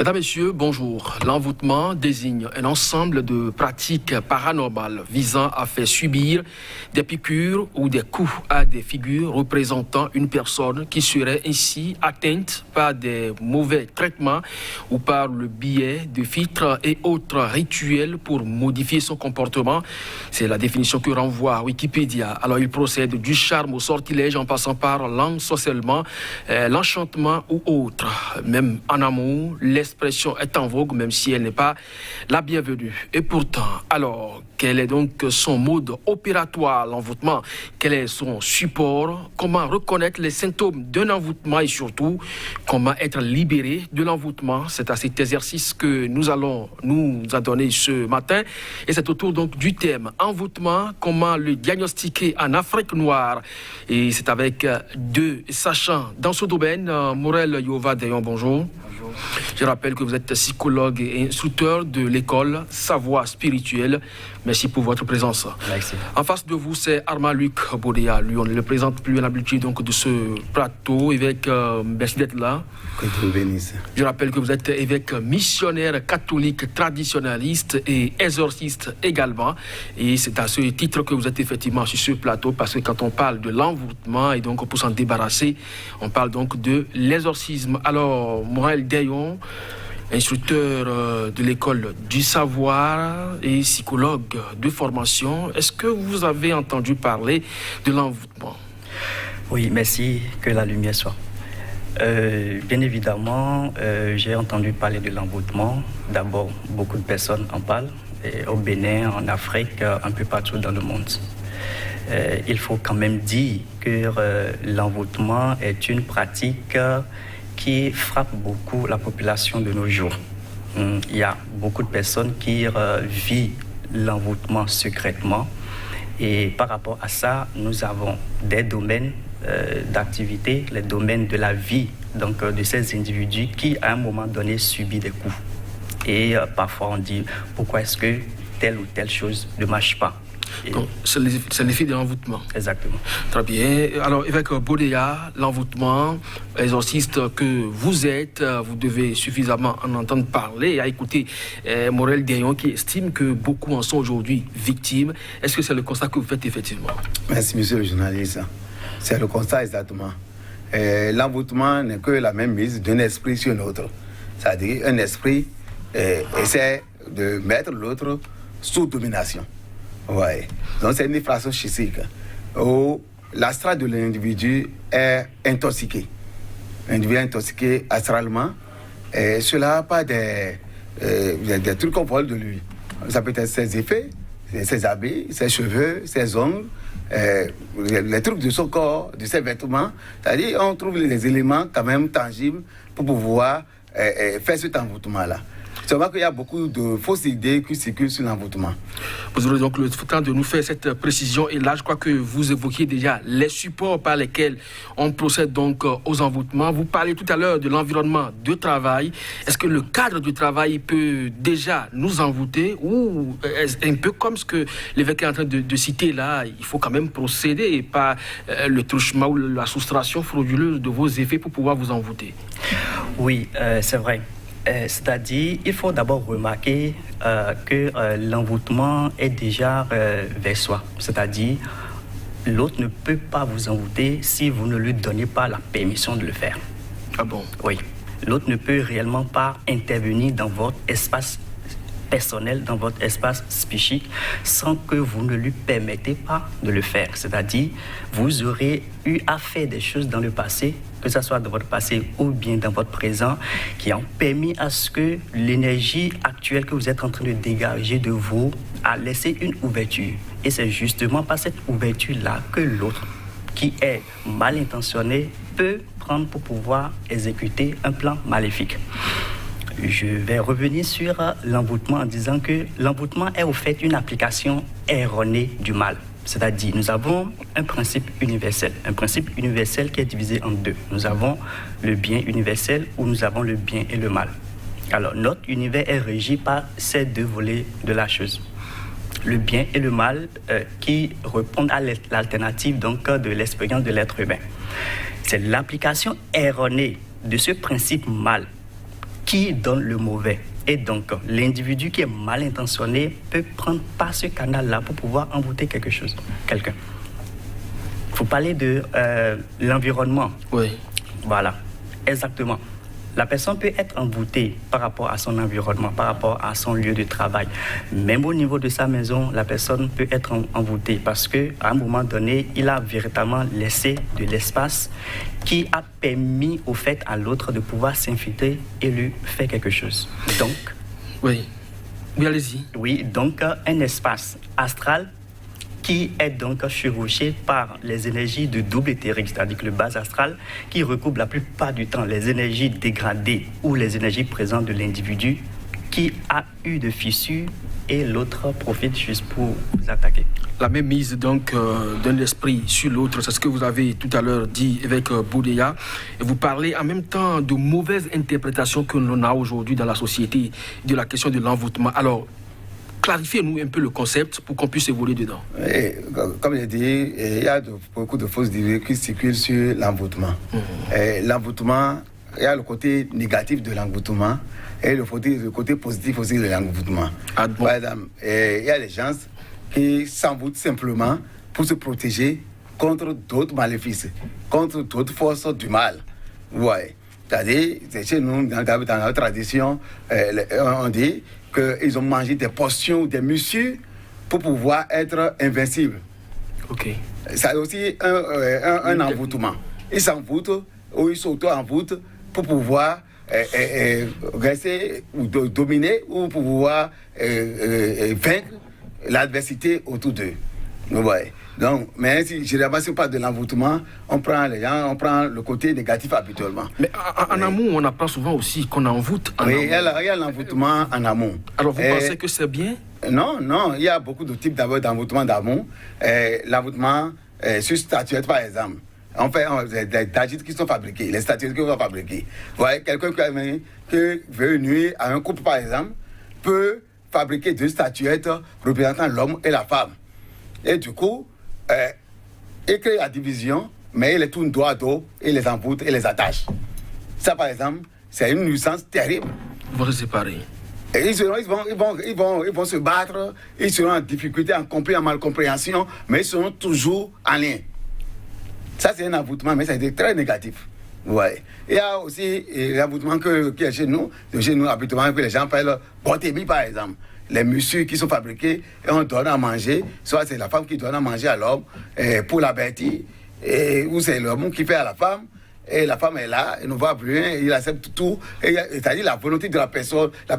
Mesdames, Messieurs, bonjour. L'envoûtement désigne un ensemble de pratiques paranormales visant à faire subir des piqûres ou des coups à des figures représentant une personne qui serait ainsi atteinte par des mauvais traitements ou par le biais de filtres et autres rituels pour modifier son comportement. C'est la définition que renvoie Wikipédia. Alors, il procède du charme au sortilège en passant par l'ensorcellement, l'enchantement ou autre. Même en amour, l'expression est en vogue, même si elle n'est pas la bienvenue. Et pourtant, alors, quel est donc son mode opératoire, l'envoûtement? Quel est son support? Comment reconnaître les symptômes d'un envoûtement et surtout, comment être libéré de l'envoûtement? C'est à cet exercice que nous allons nous adonner ce matin. Et c'est autour donc du thème envoûtement, comment le diagnostiquer en Afrique noire. Et c'est avec deux sachants dans ce domaine. Morel Yova-Dayon, bonjour. Bonjour. Je rappelle que vous êtes psychologue et instructeur de l'école Savoir Spirituel. Merci pour votre présence. Merci. En face de vous, c'est Armand-Luc Bodéa. Lui, on ne le présente plus à l'habitude donc de ce plateau. Évêque, merci d'être là. Que Dieu bénisse. Je rappelle que vous êtes évêque missionnaire catholique traditionnaliste et exorciste également. Et c'est à ce titre que vous êtes effectivement sur ce plateau, parce que quand on parle de l'envoûtement et donc pour s'en débarrasser, on parle donc de l'exorcisme. Alors, Morel Dayon, instructeur de l'école du savoir et psychologue de formation, est-ce que vous avez entendu parler de l'envoûtement? Oui, merci, que la lumière soit. Bien évidemment, j'ai entendu parler de l'envoûtement. D'abord, beaucoup de personnes en parlent, au Bénin, en Afrique, un peu partout dans le monde. Il faut quand même dire que l'envoûtement est une pratique qui frappe beaucoup la population de nos jours. Il y a beaucoup de personnes qui vivent l'envoûtement secrètement. Et par rapport à ça, nous avons des domaines d'activité, les domaines de la vie donc, de ces individus qui, à un moment donné, subissent des coups. Et parfois, on dit, pourquoi est-ce que telle ou telle chose ne marche pas? Donc, c'est l'effet de l'envoûtement. Exactement. Très bien. Alors, évêque Bodéa, l'envoûtement, exorciste que vous êtes, vous devez suffisamment en entendre parler et à écouter Morel Dayon qui estime que beaucoup en sont aujourd'hui victimes. Est-ce que c'est le constat que vous faites effectivement? Merci, monsieur le journaliste. C'est le constat exactement. L'envoûtement n'est que la même mise d'un esprit sur l'autre. C'est-à-dire, un esprit essaie de mettre l'autre sous domination. Ouais. Donc c'est une infraction psychique où l'astral de l'individu est intoxiqué. L'individu est intoxiqué astralement et cela par des trucs qu'on vole de lui. Ça peut être ses effets, ses habits, ses cheveux, ses ongles, les trucs de son corps, de ses vêtements. C'est-à-dire on trouve les éléments quand même tangibles pour pouvoir faire cet envoûtement-là. C'est vrai qu'il y a beaucoup de fausses idées qui circulent sur l'envoûtement. Vous aurez donc le temps de nous faire cette précision. Et là, je crois que vous évoquiez déjà les supports par lesquels on procède donc aux envoûtements. Vous parlez tout à l'heure de l'environnement de travail. Est-ce que le cadre du travail peut déjà nous envoûter ou un peu comme ce que l'évêque est en train de citer là, il faut quand même procéder et pas le truchement ou la soustraction frauduleuse de vos effets pour pouvoir vous envoûter? Oui, c'est vrai. C'est-à-dire, il faut d'abord remarquer que l'envoûtement est déjà vers soi. C'est-à-dire, l'autre ne peut pas vous envoûter si vous ne lui donnez pas la permission de le faire. Ah bon? Oui. L'autre ne peut réellement pas intervenir dans votre espace personnel, dans votre espace psychique, sans que vous ne lui permettez pas de le faire. C'est-à-dire, vous aurez eu à faire des choses dans le passé, que ce soit dans votre passé ou bien dans votre présent, qui ont permis à ce que l'énergie actuelle que vous êtes en train de dégager de vous a laissé une ouverture. Et c'est justement par cette ouverture-là que l'autre, qui est mal intentionné, peut prendre pour pouvoir exécuter un plan maléfique. Je vais revenir sur l'envoûtement en disant que l'envoûtement est au fait une application erronée du mal. C'est-à-dire, nous avons un principe universel qui est divisé en deux. Nous avons le bien universel où nous avons le bien et le mal. Alors, notre univers est régi par ces deux volets de la chose. Le bien et le mal qui répondent à l'alternative donc, de l'expérience de l'être humain. C'est l'application erronée de ce principe mal qui donne le mauvais. Et donc, l'individu qui est mal intentionné peut prendre par ce canal-là pour pouvoir envoûter quelqu'un. Il faut parler de l'environnement. Oui. Voilà, exactement. La personne peut être envoûtée par rapport à son environnement, par rapport à son lieu de travail. Même au niveau de sa maison, la personne peut être envoûtée parce qu'à un moment donné, il a véritablement laissé de l'espace qui a permis au fait à l'autre de pouvoir s'infiltrer et lui faire quelque chose. Donc, oui, allez-y. Oui, donc un espace astral qui est donc chevauché par les énergies de double éthérique, c'est-à-dire que le bas astral qui recoupe la plupart du temps les énergies dégradées ou les énergies présentes de l'individu qui a eu de fissures et l'autre profite juste pour vous attaquer. La même mise donc d'un esprit sur l'autre, c'est ce que vous avez tout à l'heure dit avec Boudeya. Et vous parlez en même temps de mauvaises interprétations que l'on a aujourd'hui dans la société de la question de l'envoûtement. Alors, clarifiez-nous un peu le concept pour qu'on puisse évoluer dedans. Et, comme j'ai dit, il y a beaucoup de fausses idées qui circulent sur l'envoûtement. L'envoûtement, il y a le côté négatif de l'envoûtement et le côté positif aussi de l'envoûtement. Par exemple, il y a des gens qui s'envoûtent simplement pour se protéger contre d'autres maléfices, contre d'autres forces du mal. Ouais. C'est-à-dire, chez nous, dans la tradition, on dit qu'ils ont mangé des potions ou des muscles pour pouvoir être invincibles. Ok. C'est aussi un envoûtement. Ils s'envoûtent ou ils s'auto-envoûtent pour pouvoir rester ou dominer ou pour pouvoir vaincre l'adversité autour d'eux. Ouais. Donc, mais si généralement, si on parle de l'envoûtement, on prend le côté négatif habituellement. Mais en amont, on apprend souvent aussi qu'on envoûte en amont. Oui, il y a l'envoûtement en amont. Alors, vous pensez que c'est bien? Non, il y a beaucoup de types d'envoûtement d'amont. L'envoûtement sur statuette, par exemple. On fait des dagites qui sont fabriqués, les statuettes qui sont fabriquées. Vous voyez, quelqu'un qui veut nuire à un couple, par exemple, peut fabriquer 2 statuettes représentant l'homme et la femme. Et du coup, il crée la division, mais il les tourne dos à dos, il les envoûte et les attache. Ça, par exemple, c'est une nuisance terrible. Vous les séparez. Et ils vont se battre, ils seront en difficulté, en conflit, en malcompréhension, mais ils seront toujours en lien. Ça, c'est un envoûtement, mais c'est très négatif. Ouais. Il y a aussi l'envoûtement qui est chez nous habituellement, que les gens appellent botémie, par exemple. Les muscles qui sont fabriqués et on donne à manger, soit c'est la femme qui donne à manger à l'homme pour la bêtise, ou c'est l'homme qui fait à la femme, et la femme est là, elle ne voit plus rien, il accepte tout, c'est-à-dire la volonté de la personne n'a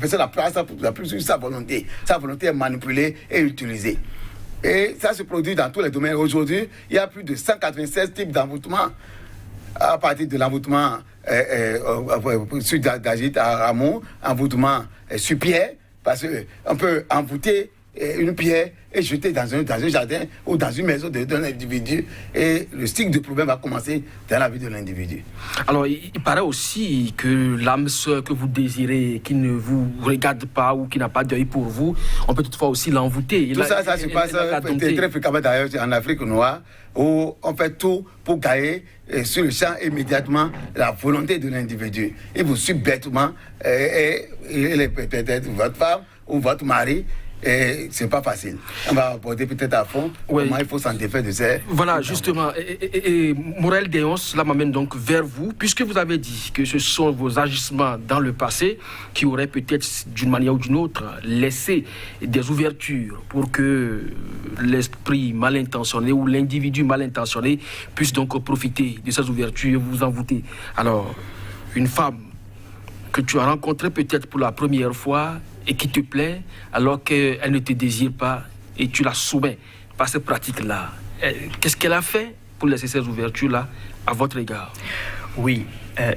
plus sur sa volonté est manipulée et utilisée. Et ça se produit dans tous les domaines. Aujourd'hui, il y a plus de 196 types d'envoûtement, à partir de l'envoûtement sur d'agite à Ramon, envoûtement sur pierre, parce qu'on peut envoûter une pierre et jeter dans un jardin ou dans une maison d'un individu et le cycle de problème va commencer dans la vie de l'individu. Alors, il paraît aussi que l'âme sœur que vous désirez, qui ne vous regarde pas ou qui n'a pas d'œil pour vous, on peut toutefois aussi l'envoûter. Tout ça se passe très fréquemment d'ailleurs en Afrique noire, où on fait tout pour gagner sur le champ immédiatement la volonté de l'individu. Il vous suit bêtement et il est peut-être votre femme ou votre mari. Et c'est pas facile. On va aborder peut-être à fond comment il faut s'en défaire de ces... Voilà, justement. Et Morel Déonce, là m'amène donc vers vous, puisque vous avez dit que ce sont vos agissements dans le passé qui auraient peut-être, d'une manière ou d'une autre, laissé des ouvertures pour que l'esprit mal intentionné ou l'individu mal intentionné puisse donc profiter de ces ouvertures et vous envoûter. Alors, une femme que tu as rencontrée peut-être pour la première fois et qui te plaît alors qu'elle ne te désire pas et tu la soumets par ces pratiques-là. Qu'est-ce qu'elle a fait pour laisser ces ouvertures-là à votre égard? Oui,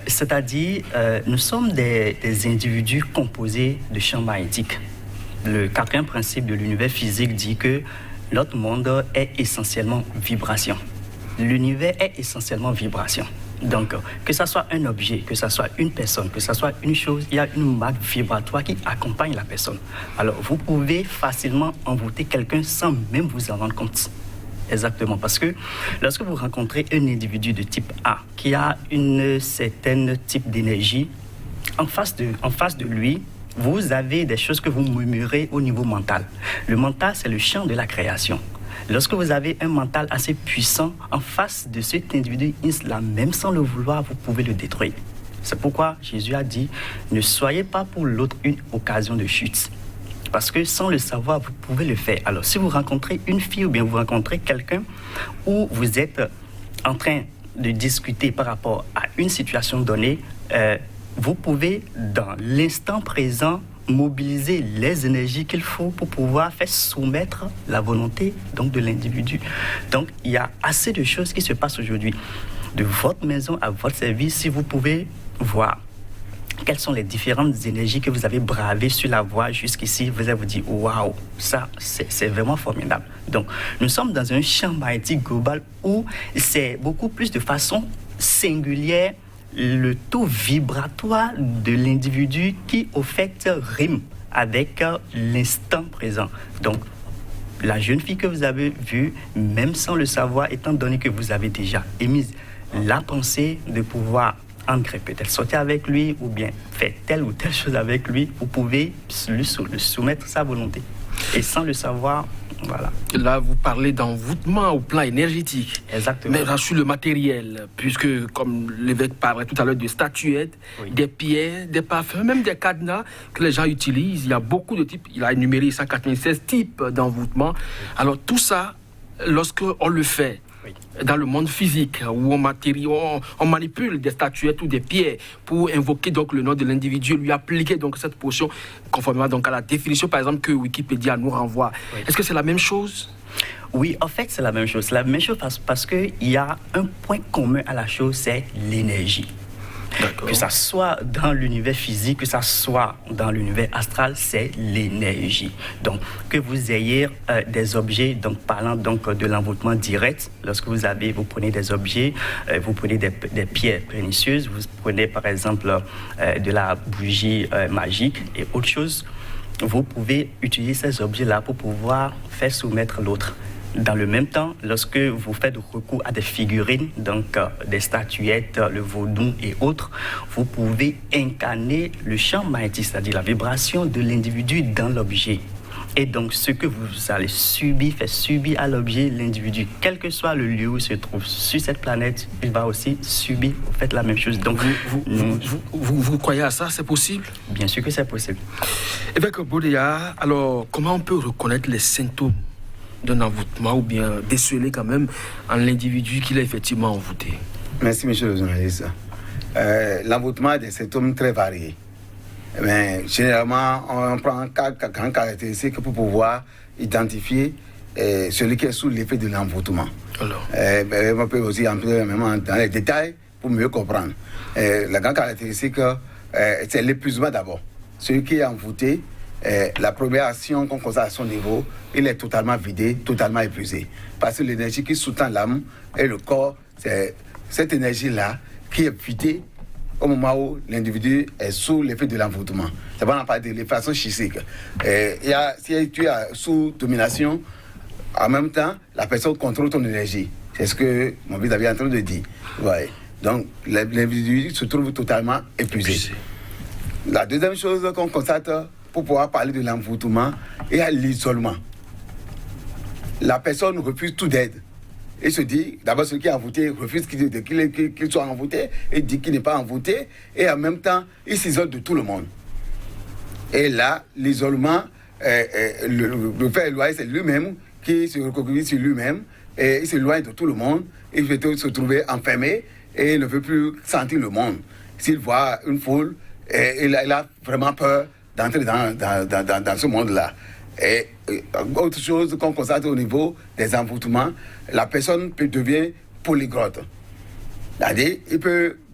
c'est-à-dire nous sommes des individus composés de champs magnétiques. Le 4e principe de l'univers physique dit que notre monde est essentiellement vibration. L'univers est essentiellement vibration. Donc, que ce soit un objet, que ce soit une personne, que ce soit une chose, il y a une marque vibratoire qui accompagne la personne. Alors, vous pouvez facilement envoûter quelqu'un sans même vous en rendre compte. Exactement, parce que lorsque vous rencontrez un individu de type A qui a une certaine type d'énergie, en face de lui, vous avez des choses que vous murmurez au niveau mental. Le mental, c'est le champ de la création. Lorsque vous avez un mental assez puissant, en face de cet individu, même sans le vouloir, vous pouvez le détruire. C'est pourquoi Jésus a dit, ne soyez pas pour l'autre une occasion de chute. Parce que sans le savoir, vous pouvez le faire. Alors, si vous rencontrez une fille ou bien vous rencontrez quelqu'un où vous êtes en train de discuter par rapport à une situation donnée, vous pouvez, dans l'instant présent, mobiliser les énergies qu'il faut pour pouvoir faire soumettre la volonté donc, de l'individu. Donc, il y a assez de choses qui se passent aujourd'hui. De votre maison à votre service, si vous pouvez voir quelles sont les différentes énergies que vous avez bravées sur la voie jusqu'ici, vous allez vous dire, waouh, ça, c'est vraiment formidable. Donc, nous sommes dans un champ magnétique global où c'est beaucoup plus de façon singulière le taux vibratoire de l'individu qui, au fait, rime avec l'instant présent. Donc, la jeune fille que vous avez vue, même sans le savoir, étant donné que vous avez déjà émis la pensée de pouvoir entrer, peut-être sortir avec lui ou bien faire telle ou telle chose avec lui, vous pouvez lui soumettre sa volonté. Et sans le savoir, voilà. Là, vous parlez d'envoûtement au plan énergétique. Exactement. Mais là, sur le matériel, puisque, comme l'évêque parlait tout à l'heure de statuettes, oui, des pierres, des parfums, même des cadenas que les gens utilisent, il y a beaucoup de types. Il a énuméré 196 types d'envoûtement. Oui. Alors, tout ça, lorsqu'on le fait, oui, dans le monde physique, où on manipule des statuettes ou des pierres pour invoquer donc le nom de l'individu, lui appliquer donc cette potion conformément donc à la définition par exemple que Wikipédia nous renvoie. Oui. Est-ce que c'est la même chose? Oui, en fait c'est la même chose. C'est la même chose parce qu'il y a un point commun à la chose, c'est l'énergie. D'accord. Que ça soit dans l'univers physique, que ça soit dans l'univers astral, c'est l'énergie. Donc, que vous ayez des objets, donc parlant donc de l'envoûtement direct, lorsque vous prenez des objets, vous prenez des pierres précieuses, vous prenez par exemple de la bougie magique et autre chose, vous pouvez utiliser ces objets-là pour pouvoir faire soumettre l'autre. Dans le même temps, lorsque vous faites recours à des figurines, donc des statuettes, le vaudou et autres, vous pouvez incarner le champ magnétique, c'est-à-dire la vibration de l'individu dans l'objet. Et donc, ce que vous allez faire subir à l'objet, l'individu, quel que soit le lieu où il se trouve sur cette planète, il va aussi subir, vous faites la même chose. Donc, vous croyez à ça? C'est possible? Bien sûr que c'est possible. Évêque Bodéa, alors, comment on peut reconnaître les symptômes d'un envoûtement ou bien déceler quand même en l'individu qu'il est effectivement envoûté? Merci, monsieur le journaliste. L'envoûtement a des symptômes très variés. Mais généralement, on prend 4 grandes caractéristiques pour pouvoir identifier celui qui est sous l'effet de l'envoûtement. On peut aussi entrer même dans les détails pour mieux comprendre. La grande caractéristique, c'est l'épuisement d'abord. Celui qui est envoûté, la première action qu'on constate à son niveau, il est totalement vidé, totalement épuisé. Parce que l'énergie qui sous-tend l'âme et le corps, c'est cette énergie-là qui est vidée au moment où l'individu est sous l'effet de l'envoûtement. C'est pas de façon physique. Si tu es sous domination, en même temps, la personne contrôle ton énergie. C'est ce que mon vis-à-vis est en train de dire. Ouais. Donc, l'individu se trouve totalement épuisé. La deuxième chose qu'on constate, pour pouvoir parler de l'envoûtement, il y a l'isolement. La personne refuse toute aide. Il se dit, d'abord celui qui est envoûté refuse qu'il soit envoûté, et dit qu'il n'est pas envoûté, et en même temps, il s'isole de tout le monde. Et là, l'isolement, le fait éloigner, c'est lui-même qui se recroqueville sur lui-même, et il s'éloigne de tout le monde, il veut se trouver enfermé, et il ne veut plus sentir le monde. S'il voit une foule, il a vraiment peur d'entrer dans ce monde-là. Et autre chose qu'on constate au niveau des envoûtements, la personne peut devenir polyglotte. C'est-à-dire,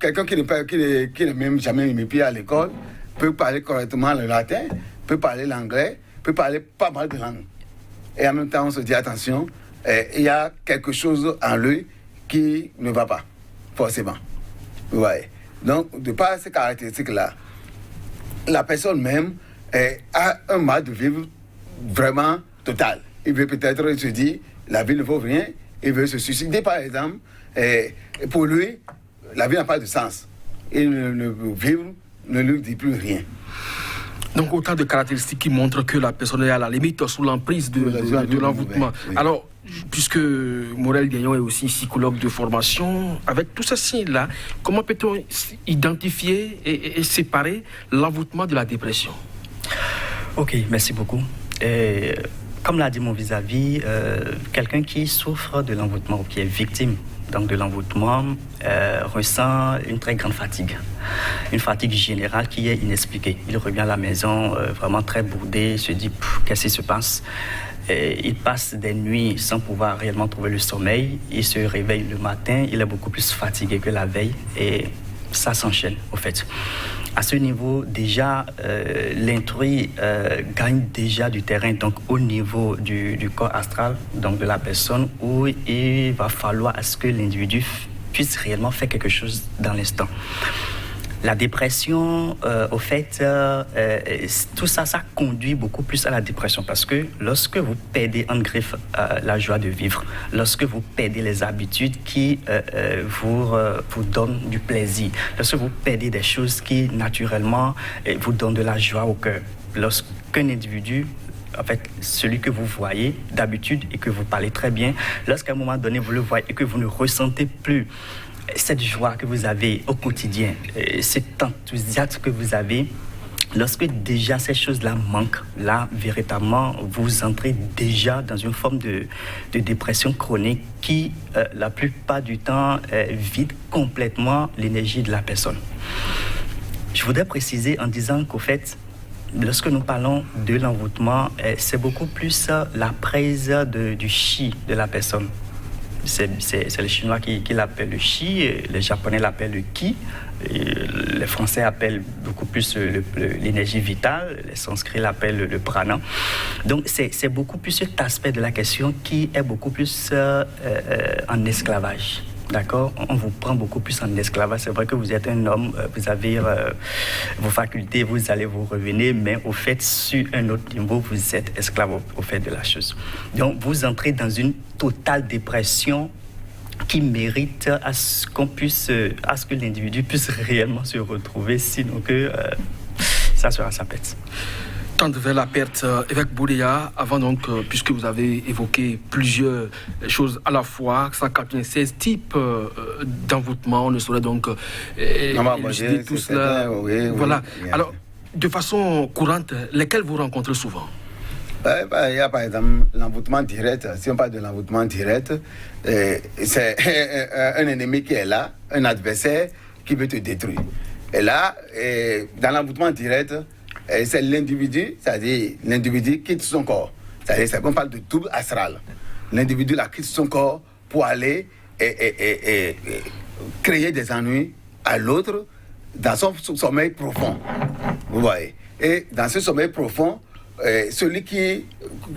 quelqu'un qui n'a même jamais mis pied à l'école peut parler correctement le latin, peut parler l'anglais, peut parler pas mal de langues. Et en même temps, on se dit attention, il y a quelque chose en lui qui ne va pas, forcément. Ouais. Donc, de par ces caractéristiques-là, la personne même a un mal de vivre vraiment total. Il veut peut-être se dire, la vie ne vaut rien, il veut se suicider par exemple. Pour lui, la vie n'a pas de sens. Il ne veut vivre ne lui dit plus rien. Donc autant de caractéristiques qui montrent que la personne est à la limite sous l'emprise de l'envoûtement. Oui. Alors, puisque Morel Gagnon est aussi psychologue de formation, avec tous ces signes-là, comment peut-on identifier et séparer l'envoûtement de la dépression? Ok, merci beaucoup. Comme l'a dit mon vis-à-vis, quelqu'un qui souffre de l'envoûtement ou qui est victime donc de l'envoûtement ressent une très grande fatigue. Une fatigue générale qui est inexpliquée. Il revient à la maison vraiment très bourdé, se dit qu'est-ce qui se passe. Il passe des nuits sans pouvoir réellement trouver le sommeil. Il se réveille le matin, il est beaucoup plus fatigué que la veille et ça s'enchaîne au fait. À ce niveau, déjà, l'intrus gagne déjà du terrain, donc au niveau du corps astral, donc de la personne, où il va falloir à ce que l'individu puisse réellement faire quelque chose dans l'instant. La dépression, au fait, tout ça, ça conduit beaucoup plus à la dépression parce que lorsque vous perdez en griffe la joie de vivre, lorsque vous perdez les habitudes qui vous donnent du plaisir, lorsque vous perdez des choses qui naturellement vous donnent de la joie au cœur, lorsqu'un individu, en fait, celui que vous voyez d'habitude et que vous parlez très bien, lorsqu'à un moment donné vous le voyez et que vous ne ressentez plus cette joie que vous avez au quotidien, cet enthousiasme que vous avez, lorsque déjà ces choses-là manquent, là, véritablement, vous entrez déjà dans une forme de dépression chronique qui, la plupart du temps, vide complètement l'énergie de la personne. Je voudrais préciser en disant qu'au fait, lorsque nous parlons de l'envoûtement, c'est beaucoup plus la prise du chi de la personne. C'est les Chinois qui l'appellent le chi, les Japonais l'appellent le ki, les Français appellent beaucoup plus l'énergie vitale, les Sanskrits l'appellent le prana. Donc c'est beaucoup plus cet aspect de la question qui est beaucoup plus en esclavage. D'accord, on vous prend beaucoup plus en esclavage. C'est vrai que vous êtes un homme, vous avez vos facultés, vous allez vous revenir, mais au fait, sur un autre niveau, vous êtes esclave au fait de la chose. Donc, vous entrez dans une totale dépression qui mérite à ce que l'individu puisse réellement se retrouver, sinon que ça sera sa perte. Tendre vers la perte, évêque Bouléa, avant donc, puisque vous avez évoqué plusieurs choses à la fois, 196 types d'envoûtement, on ne saurait donc élucider tout cela. Oui, voilà. Oui, alors, de façon courante, lesquels vous rencontrez souvent? Il y a par exemple l'envoûtement direct. Si on parle de l'envoûtement direct, c'est un ennemi qui est là, un adversaire qui veut te détruire. Et là, dans l'envoûtement direct, c'est l'individu, c'est-à-dire l'individu quitte son corps. C'est-à-dire qu'on parle de double astral. L'individu là quitte son corps pour aller et créer des ennuis à l'autre dans son sommeil profond. Vous voyez. Et dans ce sommeil profond, celui qui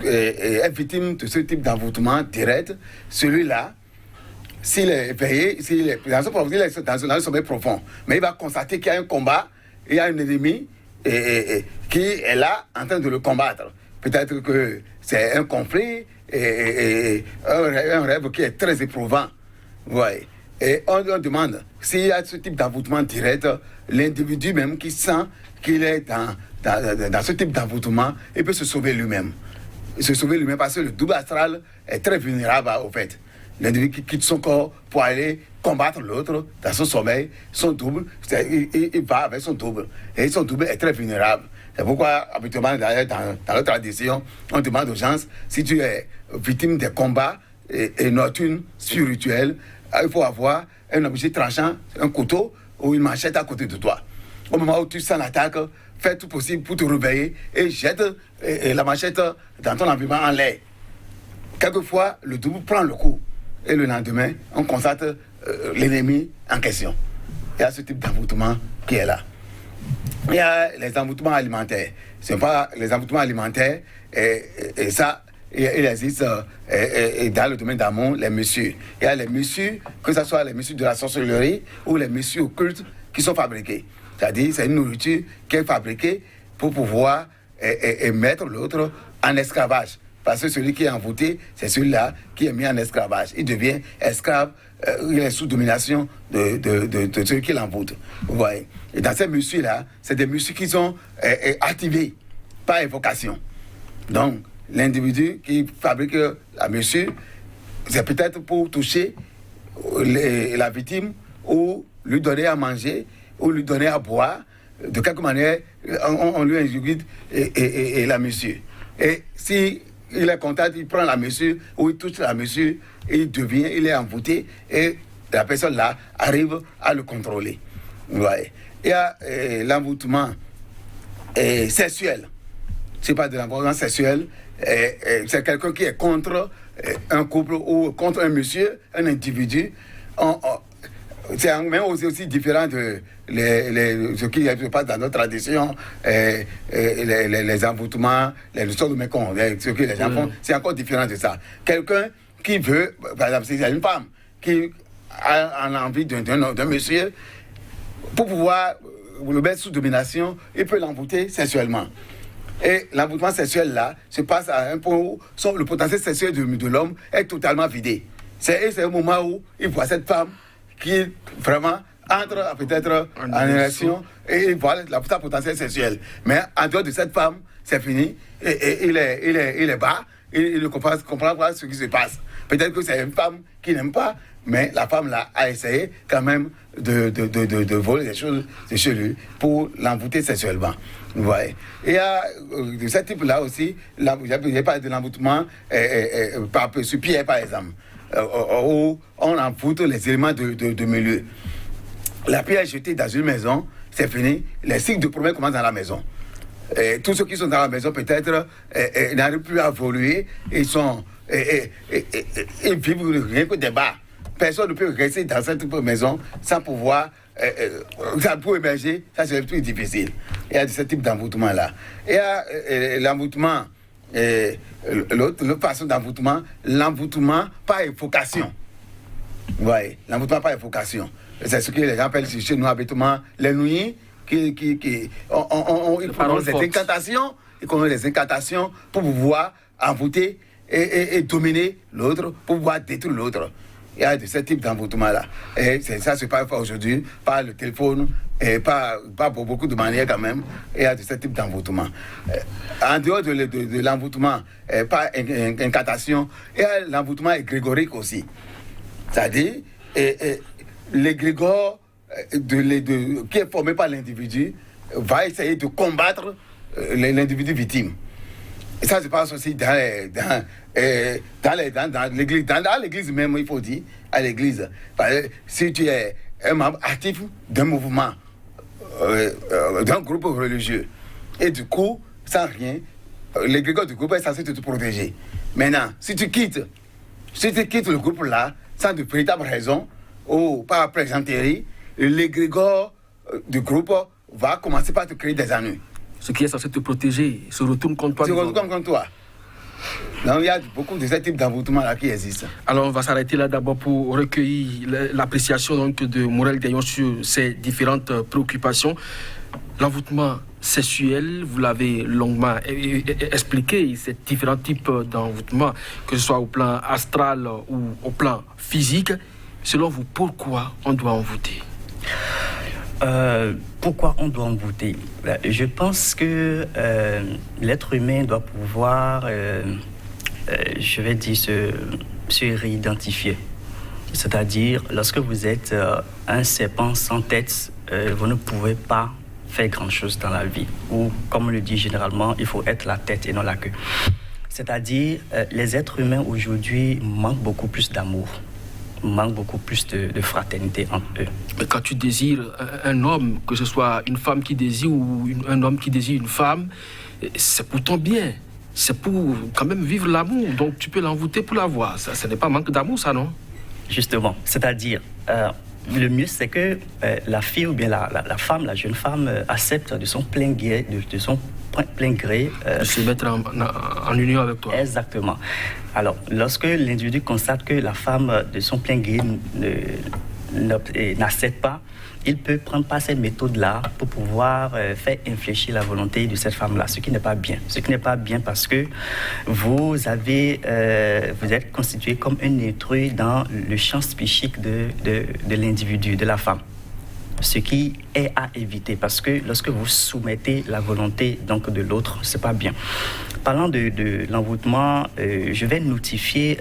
est victime de ce type d'envoûtement direct, celui-là, s'il est éveillé, s'il est dans un sommeil profond, mais il va constater qu'il y a un combat, il y a un ennemi qui est là en train de le combattre. Peut-être que c'est un conflit et un rêve qui est très éprouvant. Ouais. Et on demande, s'il y a ce type d'envoûtement direct, l'individu même qui sent qu'il est dans ce type d'envoûtement, il peut se sauver lui-même. Se sauver lui-même parce que le double astral est très vulnérable au fait. L'individu qui quitte son corps pour aller combattre l'autre dans son sommeil, son double, il va avec son double. Et son double est très vulnérable. C'est pourquoi, habituellement, d'ailleurs, dans notre tradition, on demande aux gens, si tu es victime des combats et nocturnes spirituels, il faut avoir un objet tranchant, un couteau ou une machette à côté de toi. Au moment où tu sens l'attaque, fais tout possible pour te réveiller et jette la machette dans ton environnement en l'air. Quelquefois, le double prend le coup. Et le lendemain, on constate l'ennemi en question. Il y a ce type d'envoûtement qui est là. Il y a les envoûtements alimentaires. Ce n'est pas les envoûtements alimentaires, et ça, il existe dans le domaine d'amour, les messieurs. Il y a les messieurs, que ce soit les messieurs de la sorcellerie ou les messieurs occultes qui sont fabriqués. C'est-à-dire, c'est une nourriture qui est fabriquée pour pouvoir mettre l'autre en esclavage. Parce que celui qui est envoûté, c'est celui-là qui est mis en esclavage. Il devient esclave, il est sous domination de celui qui l'envoûte. Vous voyez. Et dans ces muscles-là, c'est des muscles qui sont activés par évocation. Donc, l'individu qui fabrique la muscle, c'est peut-être pour toucher la victime ou lui donner à manger ou lui donner à boire. De quelque manière, on lui injure la muscle. Et si il est content, il prend la muscle ou il touche la muscle, il est envoûté et la personne là arrive à le contrôler. Ouais. Il y a l'envoûtement sexuel. C'est pas de l'envoûtement sexuel, c'est quelqu'un qui est contre un couple ou contre un monsieur, un individu. C'est même aussi différent de ce qui se passe dans notre tradition, les envoûtements, les leçons de mécon, ce que les gens font, c'est encore différent de ça. Quelqu'un qui veut, par exemple, s'il y a une femme qui a envie d'un monsieur, pour pouvoir le mettre sous domination, il peut l'envoûter sexuellement. Et l'envoûtement sexuel là se passe à un point où le potentiel sexuel de l'homme est totalement vidé. C'est un moment où il voit cette femme qui vraiment entre peut-être en érection et il voit sa potentiel sexuel. Mais en dehors de cette femme, c'est fini. Et il est bas. Il ne comprend pas ce qui se passe. Peut-être que c'est une femme qui n'aime pas, mais la femme là a essayé quand même de voler des choses de chez lui pour l'envoûter sexuellement. Vous voyez. Et il y a de ce type-là aussi, j'ai parlé de l'envoûtement sur pierre par exemple, où on envoûte les éléments de milieu. La pierre est jetée dans une maison, c'est fini, les cycles de problèmes commencent dans la maison. Et tous ceux qui sont dans la maison peut-être n'arrivent plus à évoluer, ils vivent rien que des bas. Personne ne peut rester dans cette maison sans pouvoir ça peut émerger, ça c'est plus difficile. Il y a ce type d'envoûtement-là. Il y a l'envoûtement, l'autre façon d'envoûtement, l'envoûtement par évocation. Vous voyez, l'envoûtement par évocation. C'est ce que les gens appellent chez nous habituellement les nuits, ils connaissent des incantations pour pouvoir envoûter et dominer l'autre, pour pouvoir détruire l'autre. Il y a de ce type d'envoûtement-là. Et ça se passe aujourd'hui par le téléphone et pas pour beaucoup de manières quand même. Il y a de ce type d'envoûtement. En dehors de l'envoûtement par incantation, il y a l'envoûtement égrégorique aussi. C'est-à-dire, l'égrégore qui est formé par l'individu va essayer de combattre l'individu victime. Et ça se passe aussi dans l'église. Dans l'église même, il faut dire, à l'église. Si tu es un membre actif d'un mouvement, d'un groupe religieux, et du coup, sans rien, l'égrégore du groupe est censé te protéger. Maintenant, si tu quittes le groupe-là, sans de véritable raison, ou par plaisanterie, l'égrégore du groupe va commencer par te créer des ennuis. Ce qui est censé te protéger se retourne contre toi. Se retourne contre toi. Donc il y a beaucoup de ce type d'envoûtement-là qui existent. Alors on va s'arrêter là d'abord pour recueillir l'appréciation donc de Morel Gaillon sur ces différentes préoccupations. L'envoûtement sexuel, vous l'avez longuement expliqué, ces différents types d'envoûtement, que ce soit au plan astral ou au plan physique. Selon vous, pourquoi on doit envoûter ? Pourquoi on doit envoûter ? Je pense que l'être humain doit pouvoir, je vais dire, se réidentifier. C'est-à-dire, lorsque vous êtes un serpent sans tête, vous ne pouvez pas faire grand-chose dans la vie. Ou, comme on le dit généralement, il faut être la tête et non la queue. C'est-à-dire, les êtres humains aujourd'hui manquent beaucoup plus d'amour. Manque beaucoup plus de fraternité entre eux. Mais quand tu désires un homme, que ce soit une femme qui désire ou un homme qui désire une femme, c'est pour ton bien. C'est pour quand même vivre l'amour. Donc tu peux l'envoûter pour l'avoir. Ça n'est pas manque d'amour, ça, non ? Justement. C'est-à-dire, le mieux, c'est que la fille ou bien la femme, la jeune femme, accepte de son plein gré, de se mettre en union avec toi. Exactement. Alors, lorsque l'individu constate que la femme de son plein gré n'accepte pas, il peut prendre par ces méthodes-là pour pouvoir faire infléchir la volonté de cette femme-là, ce qui n'est pas bien. Ce qui n'est pas bien parce que vous êtes constitué comme un intrus dans le champ psychique de l'individu, de la femme. ce qui est à éviter, parce que lorsque vous soumettez la volonté donc, de l'autre, c'est pas bien. Parlant de l'envoûtement, je vais notifier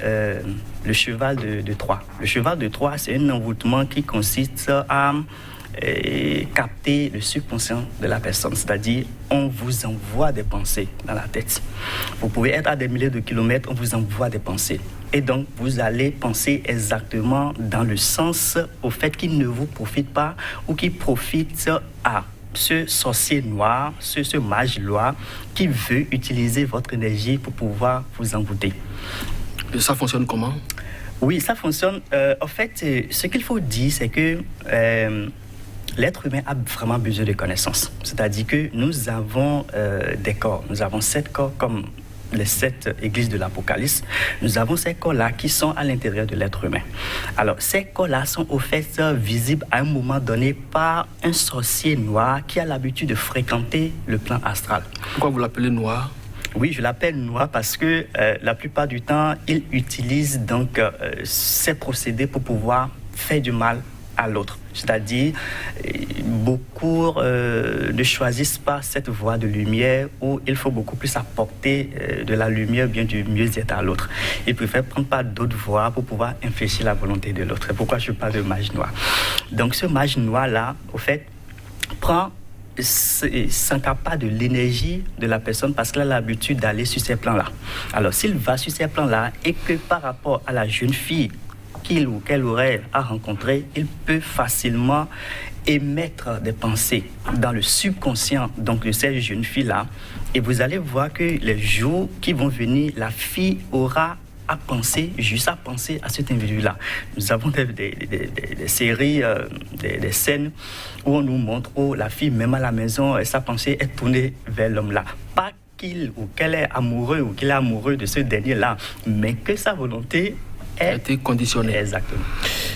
le cheval de Troie. Le cheval de Troie, c'est un envoûtement qui consiste à capter le subconscient de la personne, c'est-à-dire on vous envoie des pensées dans la tête. Vous pouvez être à des milliers de kilomètres, on vous envoie des pensées. Et donc, vous allez penser exactement dans le sens au fait qu'il ne vous profite pas ou qu'il profite à ce sorcier noir, ce mage noir qui veut utiliser votre énergie pour pouvoir vous envoûter. Et ça fonctionne comment? Oui, ça fonctionne. En fait, ce qu'il faut dire, c'est que l'être humain a vraiment besoin de connaissances. C'est-à-dire que nous avons des corps. Nous avons 7 corps comme les 7 églises de l'Apocalypse. Nous avons ces corps-là qui sont à l'intérieur de l'être humain. Alors, ces corps-là sont au fait visibles à un moment donné par un sorcier noir qui a l'habitude de fréquenter le plan astral. Pourquoi vous l'appelez noir? Oui, je l'appelle noir parce que la plupart du temps, il utilise donc ces procédés pour pouvoir faire du mal à l'autre. C'est-à-dire, beaucoup ne choisissent pas cette voie de lumière où il faut beaucoup plus apporter de la lumière, bien du mieux-être à l'autre. Ils préfèrent prendre pas d'autres voies pour pouvoir infléchir la volonté de l'autre. C'est pourquoi je parle de mage noir. Donc, ce mage noir-là, au fait, s'encapare de l'énergie de la personne parce qu'elle a l'habitude d'aller sur ces plans-là. Alors, s'il va sur ces plans-là et que par rapport à la jeune fille qu'il ou qu'elle aurait à rencontrer, il peut facilement émettre des pensées dans le subconscient donc de cette jeune fille-là. Et vous allez voir que les jours qui vont venir, la fille aura à penser, juste à penser à cet individu-là. Nous avons des séries, des scènes où on nous montre où la fille, même à la maison, sa pensée est tournée vers l'homme-là. Pas qu'il ou qu'elle est amoureux ou qu'il est amoureux de ce dernier-là, mais que sa volonté a été conditionné. Exactement.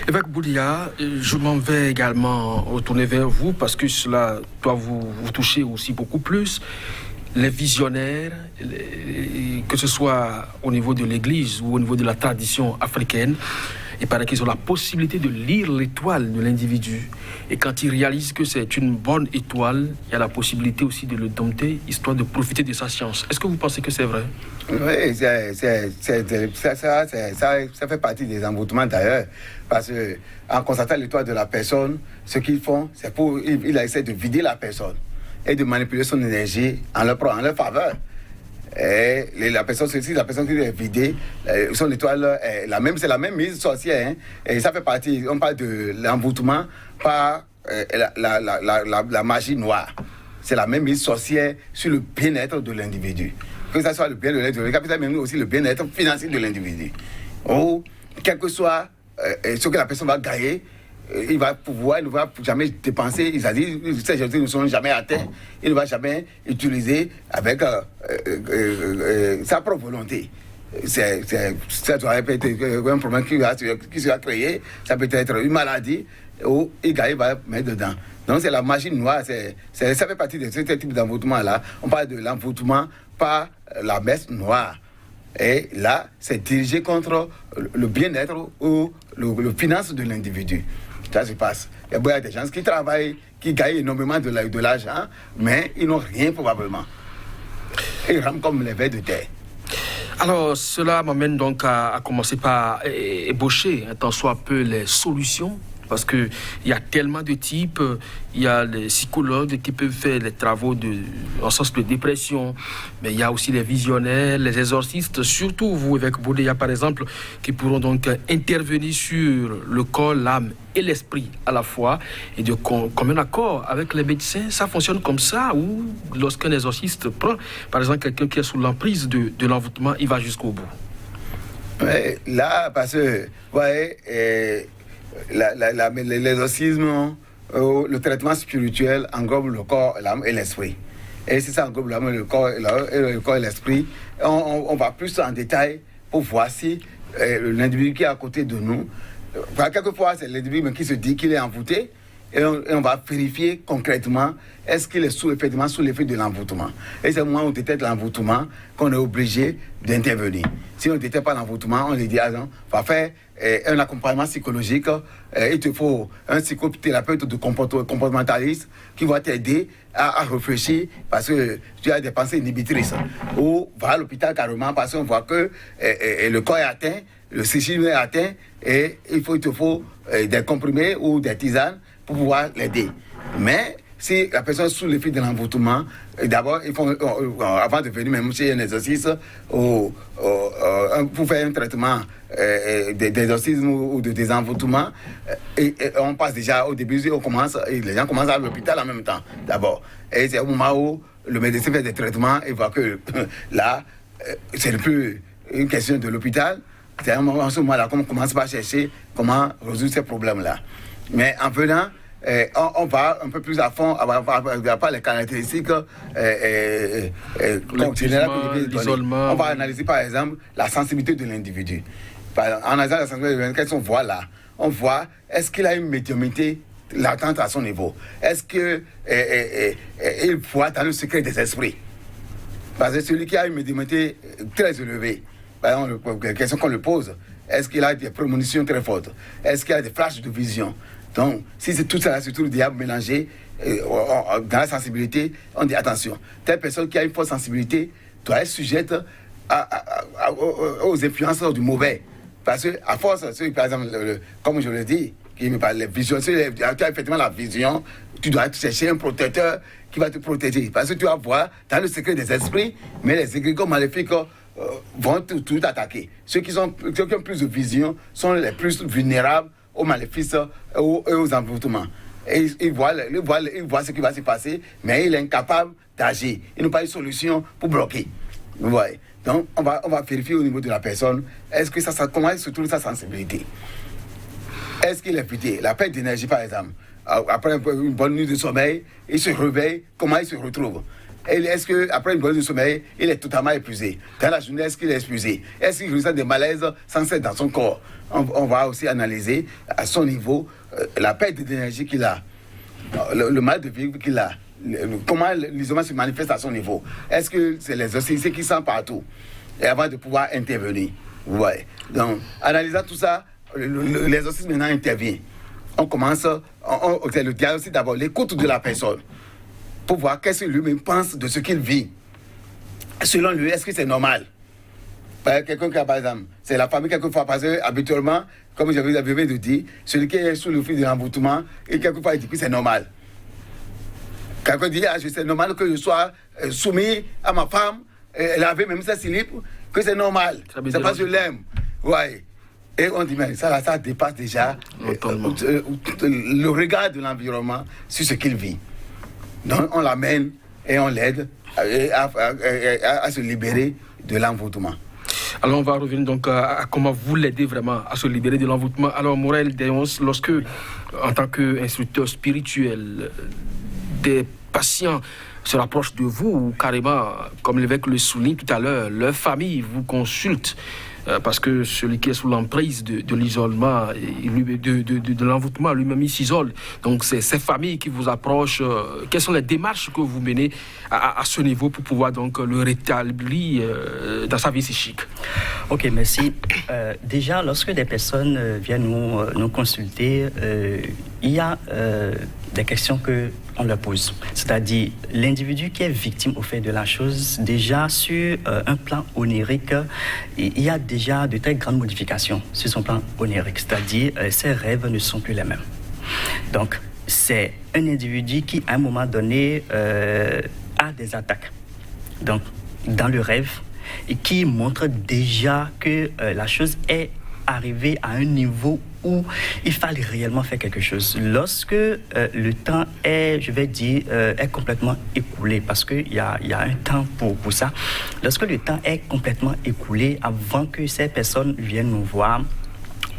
Évêque Boudia, je m'en vais également retourner vers vous parce que cela doit vous toucher aussi beaucoup plus. Les visionnaires, que ce soit au niveau de l'Église ou au niveau de la tradition africaine, il paraît qu'ils ont la possibilité de lire l'étoile de l'individu. Et quand ils réalisent que c'est une bonne étoile, il y a la possibilité aussi de le dompter, histoire de profiter de sa science. Est-ce que vous pensez que c'est vrai? Oui, ça fait partie des envoûtements d'ailleurs. Parce qu'en constatant l'étoile de la personne, ce qu'ils font, c'est pour... Ils essaient de vider la personne et de manipuler son énergie en leur faveur. Et la personne qui est vidée, son étoile est c'est la même mise sorcière. Hein, et ça fait partie, on parle de l'envoûtement par la magie noire. C'est la même mise sorcière sur le bien-être de l'individu. Que ce soit le bien-être de l'individu, mais aussi le bien-être financier de l'individu. Ou, quel que soit ce que la personne va gagner, il ne va jamais dépenser, ces gens ne sont jamais atteints, il ne va jamais utiliser avec sa propre volonté. Ça doit être un problème qui sera créé, ça peut être une maladie où il va mettre dedans. Donc c'est la magie noire, ça fait partie de ce type d'envoûtement-là. On parle de l'envoûtement par la messe noire. Et là, c'est dirigé contre le bien-être ou le finance de l'individu. Ça se passe. Il y a des gens qui travaillent, qui gagnent énormément de l'argent, mais ils n'ont rien probablement. Ils rament comme les vers de terre. Alors, cela m'amène donc à commencer par ébaucher tant soit peu les solutions. Parce qu'il y a tellement de types, il y a les psychologues qui peuvent faire les travaux en sens de dépression, mais il y a aussi les visionnaires, les exorcistes, surtout vous, avec Boudia par exemple, qui pourront donc intervenir sur le corps, l'âme et l'esprit à la fois, et de commun accord avec les médecins. Ça fonctionne comme ça, ou lorsqu'un exorciste prend, par exemple, quelqu'un qui est sous l'emprise de l'envoûtement, il va jusqu'au bout. Ouais, là, parce que, vous voyez, l'exorcisme, le traitement spirituel englobe le corps, l'âme et l'esprit. Et si ça englobe l'âme, le corps et l'esprit, on va plus en détail pour voir si l'individu qui est à côté de nous, quelquefois c'est l'individu qui se dit qu'il est envoûté et on va vérifier concrètement est-ce qu'il est effectivement sous l'effet de l'envoûtement. Et c'est au moment où on détecte l'envoûtement qu'on est obligé d'intervenir. Si on ne détecte pas l'envoûtement, on lui dit, on va faire un accompagnement psychologique. Il te faut un psychothérapeute de comportementaliste qui va t'aider à réfléchir parce que tu as des pensées inhibitrices. Ou va à l'hôpital carrément parce qu'on voit que le corps est atteint, le psychisme est atteint et il te faut des comprimés ou des tisanes pour pouvoir l'aider. Mais si la personne est sous l'effet de l'envoûtement, d'abord, il faut, avant de venir même chez un exorciste, pour faire un traitement d'exorcisme ou de désenvoûtement, et on passe déjà au début, les gens commencent à l'hôpital en même temps, d'abord. Et c'est au moment où le médecin fait des traitements et voit que là, c'est plus une question de l'hôpital. C'est à ce moment-là qu'on commence par chercher comment résoudre ces problèmes-là. Mais en venant, on va un peu plus à fond, on va pas les caractéristiques l'isolement. On va analyser par exemple la sensibilité de l'individu. En analysant la sensibilité de l'individu, qu'est-ce qu'on voit là? On voit, est-ce qu'il a une médiumnité latente à son niveau? Est-ce qu'il voit dans le secret des esprits? Parce que celui qui a une médiumnité très élevée, par exemple, la question qu'on lui pose, est-ce qu'il a des prémonitions très fortes? Est-ce qu'il a des flashs de vision? Donc, si c'est tout ça, c'est tout le diable mélangé dans la sensibilité, on dit attention, telle personne qui a une forte sensibilité doit être sujette aux influences du mauvais. Parce que, à force, par exemple, comme je le dis, qui me parle de vision, si tu as effectivement la vision, tu dois chercher un protecteur qui va te protéger. Parce que tu vas voir dans le secret des esprits, mais les égrégores maléfiques vont tout attaquer. Ceux qui ont plus de vision sont les plus vulnérables aux maléfices et aux envoûtements. Et il voit ce qui va se passer, mais il est incapable d'agir. Il n'a pas une solution pour bloquer. Vous voyez? Donc, on va vérifier au niveau de la personne, comment il se trouve sa sensibilité. Est-ce qu'il est futé? La perte d'énergie, par exemple. Après une bonne nuit de sommeil, il se réveille, comment il se retrouve? Est-ce qu'après une bonne nuit de sommeil, il est totalement épuisé? Dans la journée, est-ce qu'il est épuisé? Est-ce qu'il ressent des malaises sans cesse dans son corps? On va aussi analyser à son niveau la perte d'énergie qu'il a, le mal de vivre qu'il a, comment l'isolement se manifeste à son niveau. Est-ce que c'est les exorcistes qui sont partout? Et avant de pouvoir intervenir. Vous voyez? Donc, analysant tout ça, l'exorcisme maintenant intervient. On commence, c'est le diagnostic d'abord, l'écoute de la personne, pour voir qu'est-ce que lui-même pense de ce qu'il vit. Selon lui, est-ce que c'est normal? Quelqu'un qui a, par exemple, c'est la famille quelquefois, parce que habituellement, comme j'avais de dire, celui qui est sous le fil de l'envoûtement, et quelquefois il dit que c'est normal. Quelqu'un dit, c'est normal que je sois soumis à ma femme, elle avait même sa slip, que c'est normal. C'est parce que je l'aime. Ouais. Et on dit, mais ça dépasse déjà le regard de l'environnement sur ce qu'il vit. Donc on l'amène et on l'aide à se libérer de l'envoûtement. Alors on va revenir donc à comment vous l'aidez vraiment à se libérer de l'envoûtement. Alors Morel Deyons, lorsque, en tant qu'instructeur spirituel, des patients se rapprochent de vous, ou carrément, comme l'évêque le souligne tout à l'heure, leur famille vous consulte, parce que celui qui est sous l'emprise de l'isolement, de l'envoûtement, lui-même il s'isole. Donc c'est ces familles qui vous approchent. Quelles sont les démarches que vous menez à ce niveau pour pouvoir donc le rétablir dans sa vie psychique? Ok, merci. Déjà, lorsque des personnes viennent nous consulter, il y a des questions qu'on leur pose. C'est-à-dire, l'individu qui est victime au fait de la chose, déjà sur un plan onirique, il y a déjà de très grandes modifications sur son plan onirique. C'est-à-dire, ses rêves ne sont plus les mêmes. Donc, c'est un individu qui, à un moment donné, a des attaques. Donc, dans le rêve, et qui montre déjà que la chose est arrivée à un niveau où il fallait réellement faire quelque chose. Lorsque le temps est, je vais dire, est complètement écoulé, parce qu'il y a un temps pour ça. Lorsque le temps est complètement écoulé, avant que ces personnes viennent nous voir,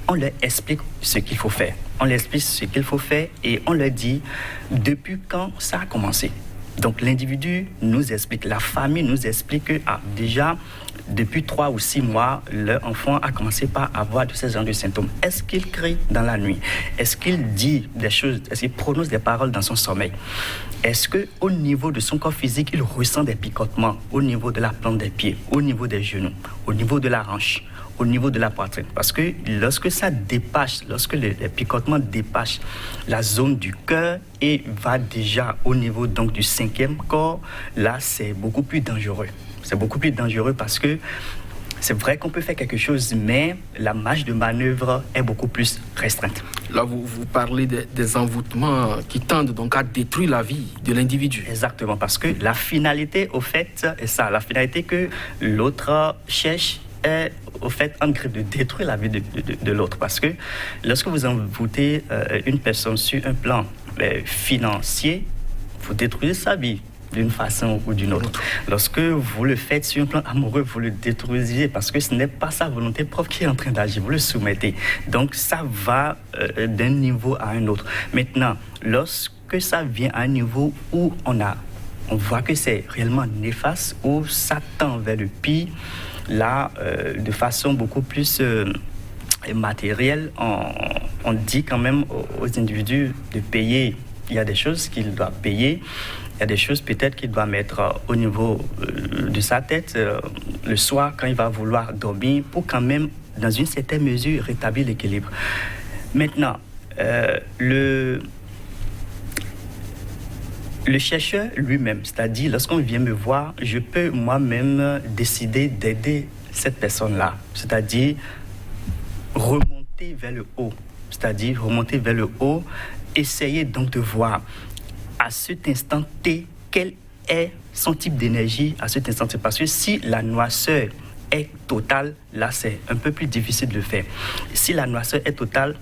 on leur explique ce qu'il faut faire. On leur explique ce qu'il faut faire et on leur dit depuis quand ça a commencé. Donc l'individu nous explique, la famille nous explique que déjà depuis 3 ou 6 mois, leur enfant a commencé par avoir de ces genres de symptômes. Est-ce qu'il crie dans la nuit? Est-ce qu'il dit des choses? Est-ce qu'il prononce des paroles dans son sommeil? Est-ce qu'au niveau de son corps physique, il ressent des picotements au niveau de la plante des pieds, au niveau des genoux, au niveau de la hanche, au niveau de la poitrine? Parce que lorsque ça dépasse, lorsque les picotements dépassent la zone du cœur et va déjà au niveau donc du 5e corps, là c'est beaucoup plus dangereux. C'est beaucoup plus dangereux parce que c'est vrai qu'on peut faire quelque chose, mais la marge de manœuvre est beaucoup plus restreinte. Là, vous parlez des envoûtements qui tendent donc à détruire la vie de l'individu. Exactement, parce que la finalité, au fait, est ça. La finalité que l'autre cherche est, au fait, en gré de détruire la vie de l'autre. Parce que lorsque vous envoûtez une personne sur un plan financier, vous détruisez sa vie d'une façon ou d'une autre. Lorsque vous le faites sur un plan amoureux, vous le détruisez parce que ce n'est pas sa volonté propre qui est en train d'agir, vous le soumettez. Donc ça va d'un niveau à un autre. Maintenant, lorsque ça vient à un niveau où on voit que c'est réellement néfaste, où ça tend vers le pire, là, de façon beaucoup plus matérielle, on dit quand même aux individus de payer. Il y a des choses qu'ils doivent payer. Il y a des choses peut-être qu'il doit mettre au niveau de sa tête le soir quand il va vouloir dormir pour quand même, dans une certaine mesure, rétablir l'équilibre. Maintenant, le chercheur lui-même, c'est-à-dire lorsqu'on vient me voir, je peux moi-même décider d'aider cette personne-là, c'est-à-dire remonter vers le haut, essayer donc de voir à cet instant T, quel est son type d'énergie à cet instant T. Parce que si la noirceur est totale, là, c'est un peu plus difficile de le faire. Si la noirceur est totale,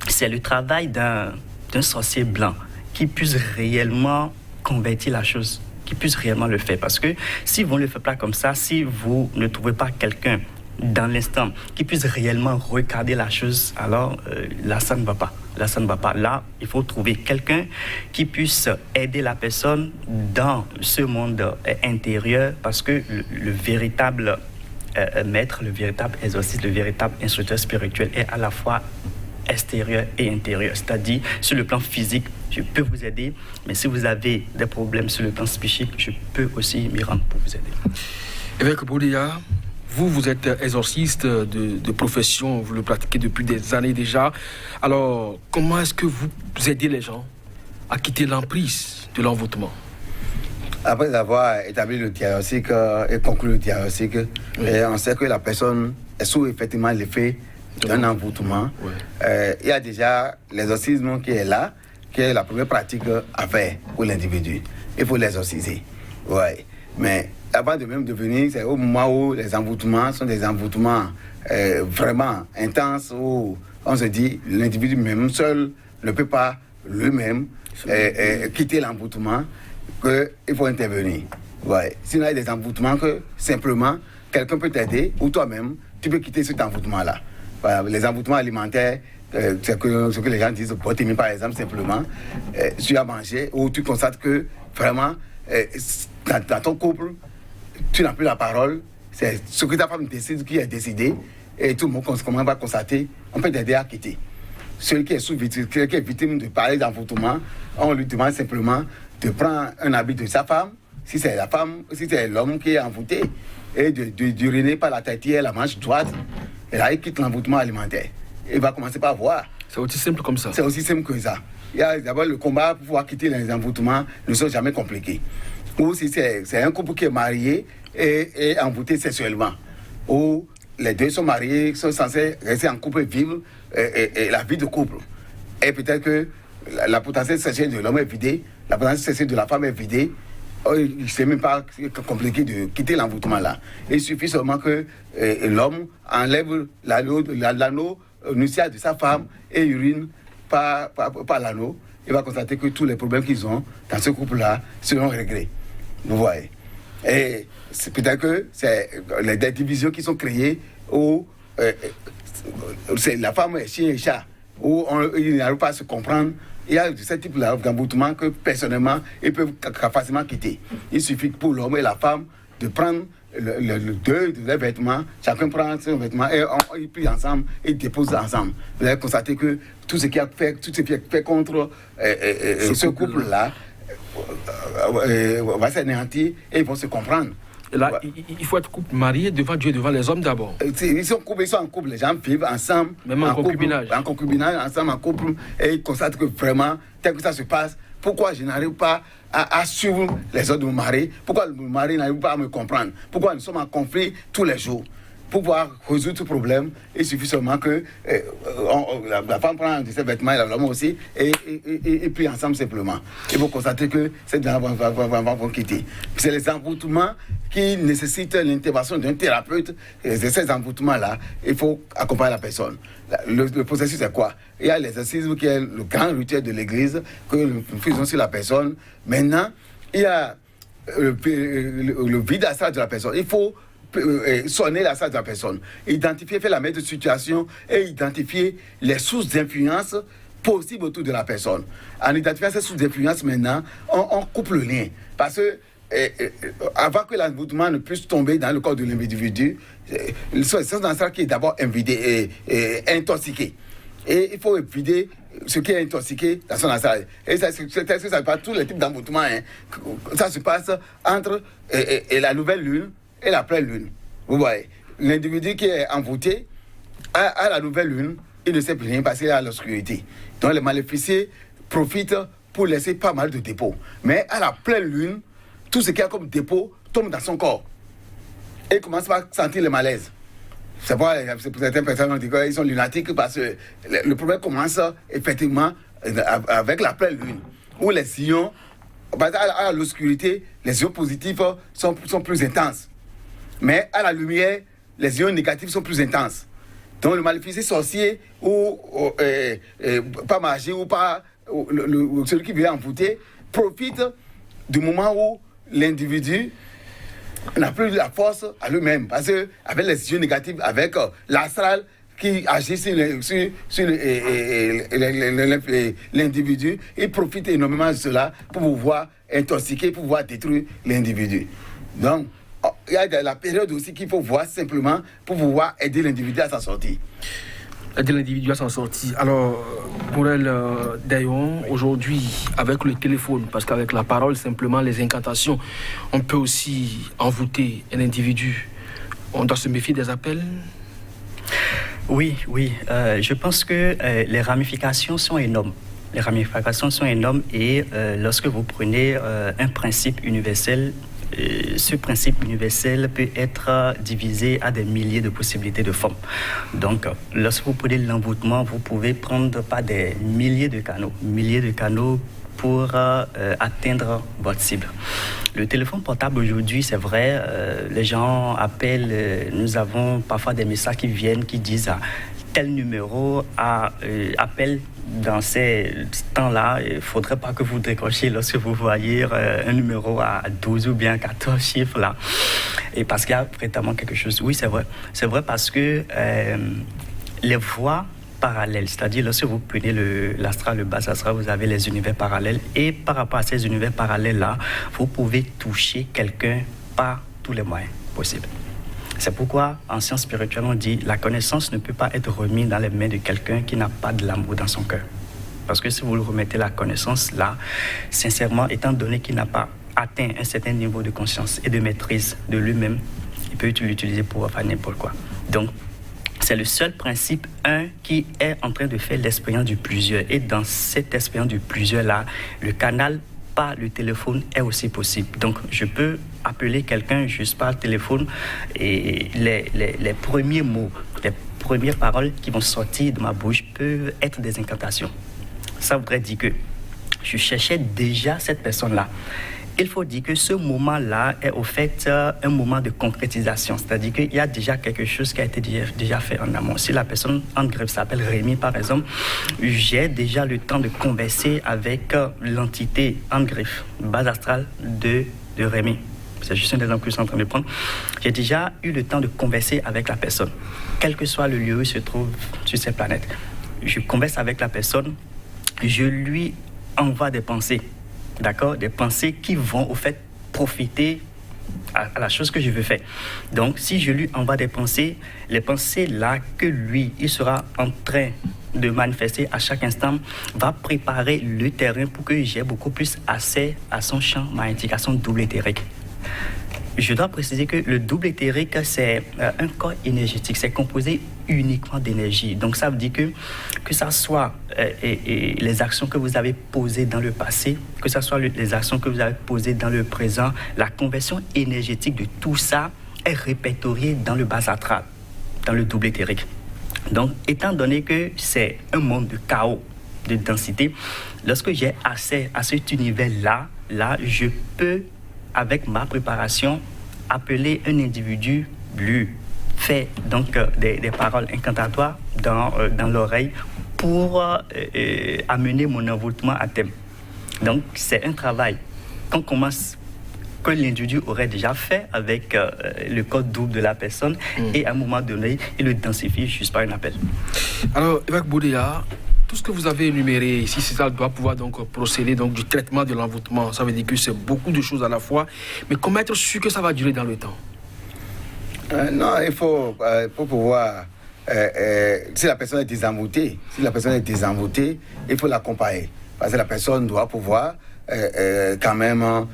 c'est le travail d'un sorcier blanc qui puisse réellement convertir la chose, qui puisse réellement le faire. Parce que si vous ne le faites pas comme ça, si vous ne trouvez pas quelqu'un dans l'instant qui puisse réellement regarder la chose, alors là, ça ne va pas. Là, il faut trouver quelqu'un qui puisse aider la personne dans ce monde intérieur, parce que le véritable maître, le véritable exorciste, le véritable instructeur spirituel est à la fois extérieur et intérieur. C'est-à-dire, sur le plan physique, je peux vous aider, mais si vous avez des problèmes sur le plan psychique, je peux aussi m'y rendre pour vous aider. Évêque Boudia, vous êtes exorciste de profession, vous le pratiquez depuis des années déjà. Alors, comment est-ce que vous aidez les gens à quitter l'emprise de l'envoûtement? Après avoir établi le diagnostic et conclu le diagnostic, on sait que la personne est sous effectivement l'effet d'un envoûtement. Il y a déjà l'exorcisme qui est là, qui est la première pratique à faire pour l'individu. Il faut l'exorciser. Ouais. Mais avant de même devenir, c'est au moment où les envoûtements sont des envoûtements vraiment intenses, où on se dit l'individu même seul ne peut pas lui-même quitter l'envoûtement, qu'il faut intervenir. Ouais. Sinon, il y a des envoûtements que simplement quelqu'un peut t'aider, ou toi-même, tu peux quitter cet envoûtement-là. Voilà. Les envoûtements alimentaires, c'est ce que les gens disent, botémie par exemple, simplement, tu as mangé, ou tu constates que vraiment, dans ton couple, tu n'as plus la parole, c'est ce que ta femme décide qui est décidé, et tout le monde va constater, on peut t'aider à quitter. Celui qui est victime de parler d'envoûtement, on lui demande simplement de prendre un habit de sa femme, si c'est la femme, si c'est l'homme qui est envoûté, et d'uriner par la têtière, la manche droite, et là il quitte l'envoûtement alimentaire. Il va commencer par voir. C'est aussi simple comme ça. C'est aussi simple que ça. Il y a d'abord le combat pour pouvoir quitter les envoûtements ne sont jamais compliqués. Ou si c'est un couple qui est marié et envoûté sexuellement, ou les deux sont mariés, sont censés rester en couple et vivre et la vie de couple. Et peut-être que la potentielle sexuelle de l'homme est vidée, la potentielle sexuelle de la femme est vidée. C'est même pas compliqué de quitter l'envoûtement là. Il suffit seulement que l'homme enlève l'anneau nuptial de sa femme et urine par l'anneau. Il va constater que tous les problèmes qu'ils ont dans ce couple-là seront réglés. Vous voyez. Et c'est peut-être que c'est les divisions qui sont créées où c'est la femme est chien et chat, où ils n'arrivent pas à se comprendre. Il y a ce type d'envoûtement que personnellement ils peuvent facilement quitter. Il suffit pour l'homme et la femme de prendre deux vêtements, chacun prend son vêtement et ils plient ensemble et ils déposent ensemble. Vous allez constater que tout ce qui a fait contre ce couple-là va s'anéantir et ils vont se comprendre. Et là, il faut être couple marié devant Dieu, devant les hommes d'abord. Ils sont en couple, les gens vivent ensemble. Même en concubinage. En concubinage, ensemble, en couple, et ils constatent que vraiment, tel que ça se passe, pourquoi je n'arrive pas à suivre les autres de mon mari? Pourquoi mon mari n'arrive pas à me comprendre? Pourquoi nous sommes en conflit tous les jours? Pour pouvoir résoudre ce problème, il suffit seulement que la femme prend de ses vêtements et l'homme aussi et plie ensemble simplement. Il faut constater que ces gens vont quitter. C'est les envoûtements qui nécessitent l'intervention d'un thérapeute. Et ces envoûtements-là, il faut accompagner la personne. Le processus, c'est quoi? Il y a l'exercice qui est le grand rituel de l'église que nous faisons sur la personne. Maintenant, il y a le vide astral de la personne. Il faut sonner la salle de la personne, identifier, faire la mise de situation et identifier les sources d'influence possibles autour de la personne. En identifiant ces sources d'influence, maintenant, on coupe le lien. Parce que avant que l'envoûtement ne puisse tomber dans le corps de l'individu, le sens astral qui est d'abord intoxiqué. Et il faut vider ce qui est intoxiqué dans son astral. Et ça se passe tous les types d'envoûtement. Ça se passe entre la nouvelle lune et la pleine lune. Vous voyez, l'individu qui est envoûté à la nouvelle lune, il ne sait plus rien parce qu'il est à l'obscurité. Donc les maléficiés profitent pour laisser pas mal de dépôts. Mais à la pleine lune, tout ce qu'il y a comme dépôt tombe dans son corps. Et il commence à sentir le malaise. C'est pour certaines personnes qui disent qu'ils sont lunatiques parce que le problème commence effectivement avec la pleine lune, où les sillons, à l'obscurité, les ions positifs sont plus intenses. Mais à la lumière, les ions négatifs sont plus intenses. Donc le maléfice sorcier ou pas magique ou pas celui qui vient envoûter profite du moment où l'individu n'a plus la force à lui-même. Parce que avec les ions négatifs, avec l'astral qui agit sur l'individu, il profite énormément de cela pour pouvoir intoxiquer, pour pouvoir détruire l'individu. Donc, il y a la période aussi qu'il faut voir simplement pour pouvoir aider l'individu à s'en sortir. Aider l'individu à s'en sortir. Alors, Morel Dayon, aujourd'hui, avec le téléphone, parce qu'avec la parole, simplement, les incantations, on peut aussi envoûter un individu. On doit se méfier des appels? Oui. Je pense que les ramifications sont énormes. Les ramifications sont énormes et lorsque vous prenez un principe universel, ce principe universel peut être divisé à des milliers de possibilités de formes. Donc, lorsque vous prenez l'envoûtement, vous pouvez prendre pas des milliers de canaux pour atteindre votre cible. Le téléphone portable aujourd'hui, c'est vrai, les gens appellent, nous avons parfois des messages qui viennent, qui disent tel numéro appelle dans ces temps-là, il ne faudrait pas que vous décrochiez lorsque vous voyez un numéro à 12 ou bien 14 chiffres là. Et parce qu'il y a vraiment quelque chose. Oui, c'est vrai. C'est vrai parce que les voies parallèles, c'est-à-dire lorsque vous prenez l'astral, le bas astral, vous avez les univers parallèles. Et par rapport à ces univers parallèles-là, vous pouvez toucher quelqu'un par tous les moyens possibles. C'est pourquoi, en sciences spirituelles, on dit la connaissance ne peut pas être remise dans les mains de quelqu'un qui n'a pas de l'amour dans son cœur. Parce que si vous le remettez la connaissance là, sincèrement, étant donné qu'il n'a pas atteint un certain niveau de conscience et de maîtrise de lui-même, il peut l'utiliser pour faire n'importe quoi. Donc, c'est le seul principe, qui est en train de faire l'expérience du plusieurs. Et dans cette expérience du plusieurs-là, le canal par le téléphone est aussi possible. Donc, je peux appeler quelqu'un juste par téléphone et les premiers mots, les premières paroles qui vont sortir de ma bouche peuvent être des incantations. Ça voudrait dire que je cherchais déjà cette personne-là. Il faut dire que ce moment-là est au fait un moment de concrétisation. C'est-à-dire qu'il y a déjà quelque chose qui a été déjà fait en amont. Si la personne en greffe s'appelle Rémi, par exemple, j'ai déjà le temps de converser avec l'entité en greffe, base astrale de Rémi. C'est juste un exemple que je suis en train de prendre. J'ai déjà eu le temps de converser avec la personne, quel que soit le lieu où il se trouve sur cette planète. Je converse avec la personne, je lui envoie des pensées. D'accord, des pensées qui vont au fait profiter à la chose que je veux faire. Donc, si je lui envoie des pensées, les pensées là que lui, il sera en train de manifester à chaque instant, va préparer le terrain pour que j'ai beaucoup plus accès à son champ magnétique, à son double éthérique. Je dois préciser que le double éthérique, c'est un corps énergétique, c'est composé uniquement d'énergie. Donc ça veut dire que ça soit les actions que vous avez posées dans le passé, que ce soit les actions que vous avez posées dans le présent, la conversion énergétique de tout ça est répertoriée dans le bas astral, dans le double éthérique. Donc, étant donné que c'est un monde de chaos, de densité, lorsque j'ai accès à cet univers-là, je peux, avec ma préparation, appeler un individu, lui faire donc des paroles incantatoires dans l'oreille pour amener mon envoûtement à terme. Donc, c'est un travail qu'on commence, que l'individu aurait déjà fait avec le code double de la personne et à un moment donné, il le densifie juste par un appel. Alors, évêque Boudéa, tout ce que vous avez énuméré ici, ça doit pouvoir donc procéder donc, du traitement de l'envoûtement. Ça veut dire que c'est beaucoup de choses à la fois. Mais comment être sûr que ça va durer dans le temps? Non, il faut pouvoir... si la personne est désenvoûtée, il faut l'accompagner. Parce que la personne doit pouvoir quand même...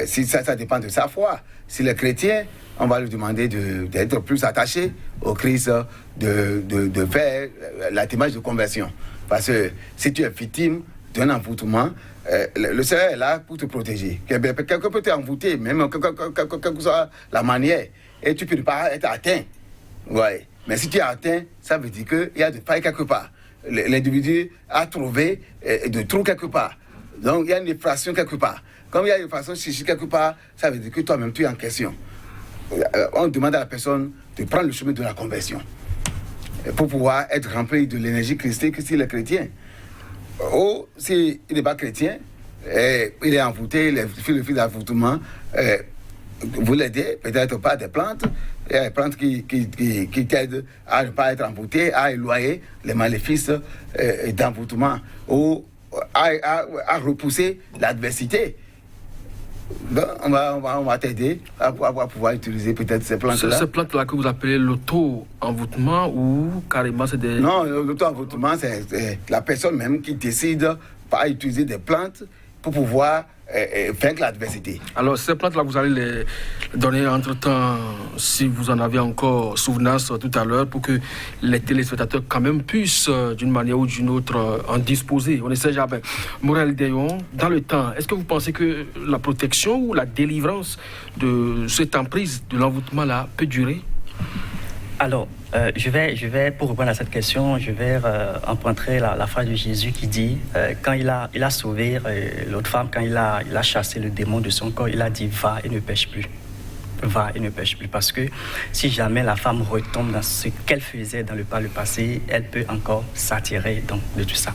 si ça dépend de sa foi. Si le chrétien, on va lui demander d'être plus attaché au Christ, de faire la démarche de conversion. Parce que si tu es victime d'un envoûtement, le Seigneur est là pour te protéger. Quelqu'un peut t'envoûter, même quelle que soit la manière, et tu ne peux pas être atteint. Ouais. Mais si tu es atteint, ça veut dire qu'il y a de failles quelque part. L'individu a trouvé de trous quelque part. Donc il y a une effraction quelque part. Comme il y a une effraction quelque part, ça veut dire que toi-même tu es en question. On demande à la personne de prendre le chemin de la conversion pour pouvoir être rempli de l'énergie christique s'il est chrétien. Ou s'il n'est pas chrétien, il est envoûté, le fil d'envoûtement, vous l'aidez, peut-être pas des plantes, il y a des plantes qui t'aident à ne pas être envoûté, à éloigner les maléfices d'envoûtement ou à repousser l'adversité. Ben, on va t'aider à pouvoir utiliser peut-être ces plantes-là. Ces plantes-là que vous appelez l'auto-envoûtement ou carrément c'est des... Non, l'auto-envoûtement, c'est la personne même qui décide par utiliser des plantes pour pouvoir vaincre l'adversité. Alors, ces plantes-là, vous allez les donner entre-temps, si vous en avez encore souvenance tout à l'heure, pour que les téléspectateurs quand même puissent, d'une manière ou d'une autre, en disposer. On ne sait jamais. Morel Deyon, dans le temps, est-ce que vous pensez que la protection ou la délivrance de cette emprise de l'envoûtement-là peut durer? Alors, je vais, pour répondre à cette question, je vais emprunter la phrase de Jésus qui dit, quand il a sauvé l'autre femme, quand il a chassé le démon de son corps, il a dit, va et ne pêche plus. Va et ne pêche plus. Parce que si jamais la femme retombe dans ce qu'elle faisait dans le passé, elle peut encore s'attirer de tout ça.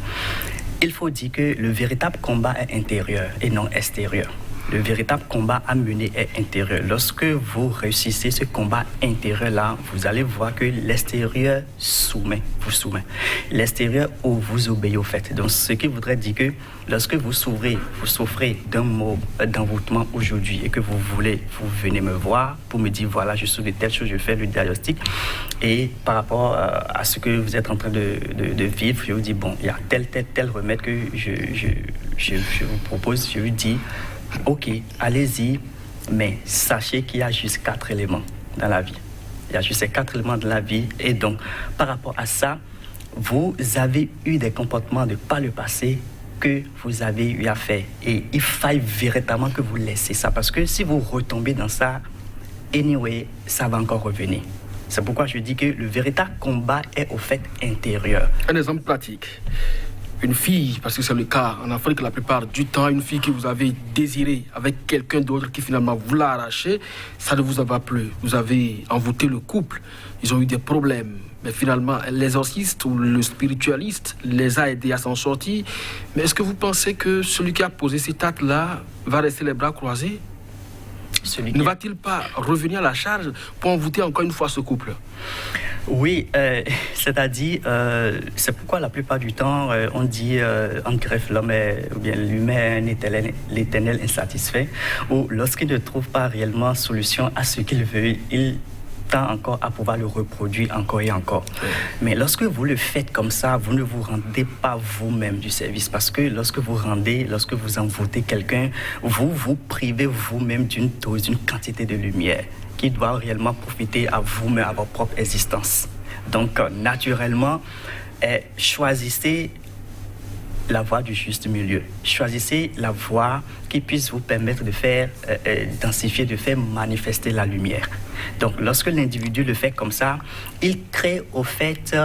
Il faut dire que le véritable combat est intérieur et non extérieur. Le véritable combat à mener est intérieur. Lorsque vous réussissez ce combat intérieur-là, vous allez voir que l'extérieur vous soumet. L'extérieur vous obéit au fait. Donc, ce qui voudrait dire que lorsque vous souffrez d'un mot d'envoûtement aujourd'hui et que vous venez me voir pour me dire, voilà, je souffre de telle chose, je fais le diagnostic. Et par rapport à ce que vous êtes en train de vivre, je vous dis, bon, il y a tel remède que je vous propose. Je vous dis, ok, allez-y, mais sachez qu'il y a juste 4 éléments dans la vie. Il y a juste ces 4 éléments dans la vie. Et donc, par rapport à ça, vous avez eu des comportements de par le passé que vous avez eu à faire. Et il faille véritablement que vous laissez ça. Parce que si vous retombez dans ça, anyway, ça va encore revenir. C'est pourquoi je dis que le véritable combat est au fait intérieur. Un exemple pratique. Une fille, parce que c'est le cas en Afrique la plupart du temps, une fille que vous avez désirée avec quelqu'un d'autre qui finalement vous l'a arrachée, ça ne vous a pas plu. Vous avez envoûté le couple, ils ont eu des problèmes. Mais finalement, l'exorciste ou le spiritualiste les a aidés à s'en sortir. Mais est-ce que vous pensez que celui qui a posé cet acte-là va rester les bras croisés? Ne va-t-il pas revenir à la charge pour envoûter encore une fois ce couple? Oui, c'est-à-dire, c'est pourquoi la plupart du temps, on dit en greffe, ou bien l'humain est l'éternel insatisfait, ou lorsqu'il ne trouve pas réellement solution à ce qu'il veut, il tend encore à pouvoir le reproduire encore et encore. Mais lorsque vous le faites comme ça, vous ne vous rendez pas vous-même du service, parce que lorsque vous envoûtez quelqu'un, vous vous privez vous-même d'une dose, d'une quantité de lumière qui doit réellement profiter à vous-même, à votre propre existence. Donc, naturellement, choisissez la voie du juste milieu. Choisissez la voie qui puisse vous permettre de faire densifier, de faire manifester la lumière. Donc, lorsque l'individu le fait comme ça, il crée au fait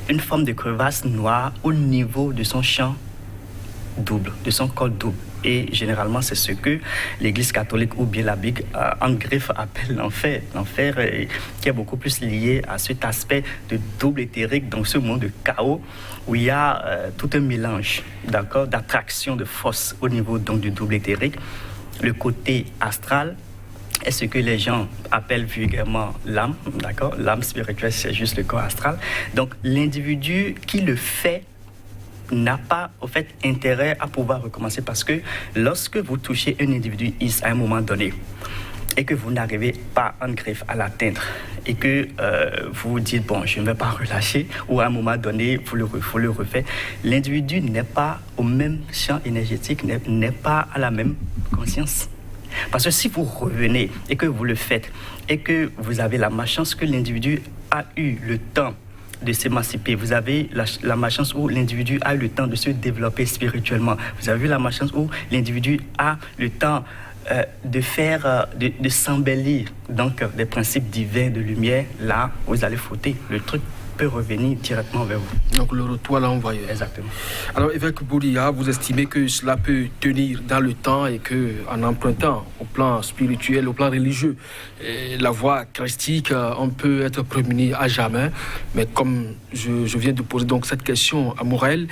une forme de crevasse noire au niveau de son champ double, de son col double. Et généralement, c'est ce que l'Église catholique ou bien la Bible en griffe appelle l'enfer. L'enfer qui est beaucoup plus lié à cet aspect de double éthérique, dans ce monde de chaos où il y a tout un mélange, d'accord, d'attraction, de force au niveau donc du double éthérique. Le côté astral est ce que les gens appellent vulgairement l'âme, d'accord. L'âme spirituelle, c'est juste le corps astral. Donc, l'individu qui le fait n'a pas, au fait, intérêt à pouvoir recommencer, parce que lorsque vous touchez un individu à un moment donné et que vous n'arrivez pas en greffe à l'atteindre et que vous vous dites, bon, je ne vais pas relâcher, ou à un moment donné, vous le refaites, l'individu n'est pas au même champ énergétique, n'est pas à la même conscience. Parce que si vous revenez et que vous le faites et que vous avez la malchance que l'individu a eu le temps de s'émanciper, vous avez la malchance où l'individu a le temps de se développer spirituellement, vous avez la malchance où l'individu a le temps de faire, de s'embellir donc des principes divins de lumière, là vous allez fauter. Le truc peut revenir directement vers vous. Donc le retour à l'envoyeur. Exactement. Alors évêque Boulia, vous estimez que cela peut tenir dans le temps et que en empruntant au plan spirituel, au plan religieux, la voie christique, on peut être prémuni à jamais. Mais comme je viens de poser donc cette question à Morel,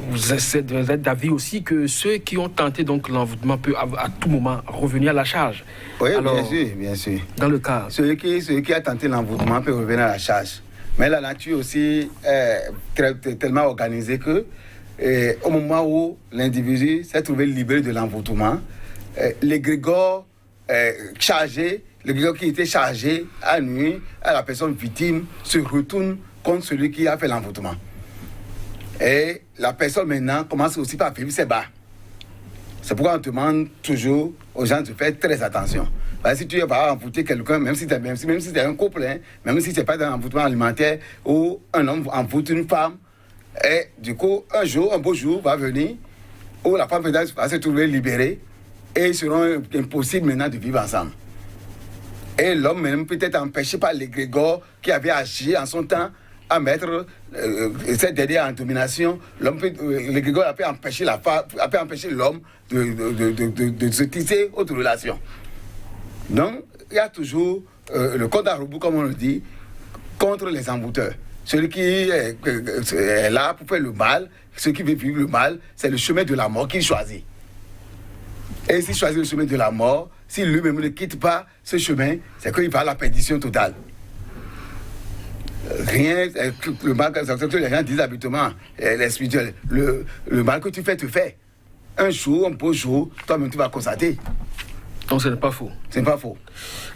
vous êtes d'avis aussi que ceux qui ont tenté donc l'envoûtement peuvent à tout moment revenir à la charge. Oui, alors, bien sûr. Dans le cas, celui qui a tenté l'envoûtement peut revenir à la charge. Mais la nature aussi est tellement organisée que au moment où l'individu s'est trouvé libéré de l'envoûtement, l'égrégore chargé, l'égrégore qui était chargé à nuit à la personne victime se retourne contre celui qui a fait l'envoûtement. Et la personne maintenant commence aussi par vivre ses bas. C'est pourquoi on demande toujours aux gens de faire très attention. Parce que si tu vas envoûter quelqu'un, même si c'est un couple, hein, même si ce n'est pas un envoûtement alimentaire, où un homme envoûte une femme, et du coup, un beau jour va venir, où la femme va se trouver libérée, et il sera impossible maintenant de vivre ensemble. Et l'homme même peut être empêché par l'égrégore qui avait agi en son temps à mettre cette dernière en domination. L'égrégore a pu empêcher l'homme de se tisser autre relation. Donc, il y a toujours le code à rebours, comme on le dit, contre les envoûteurs. Celui qui est là pour faire le mal, celui qui veut vivre le mal, c'est le chemin de la mort qu'il choisit. Et s'il choisit le chemin de la mort, si lui-même ne quitte pas ce chemin, c'est qu'il va à la perdition totale. Rien, le mal que les gens disent habituellement, les spirituels, le mal que tu fais, te fait. Un jour, un beau jour, toi-même tu vas constater. Donc ce n'est pas faux. Ce n'est pas faux.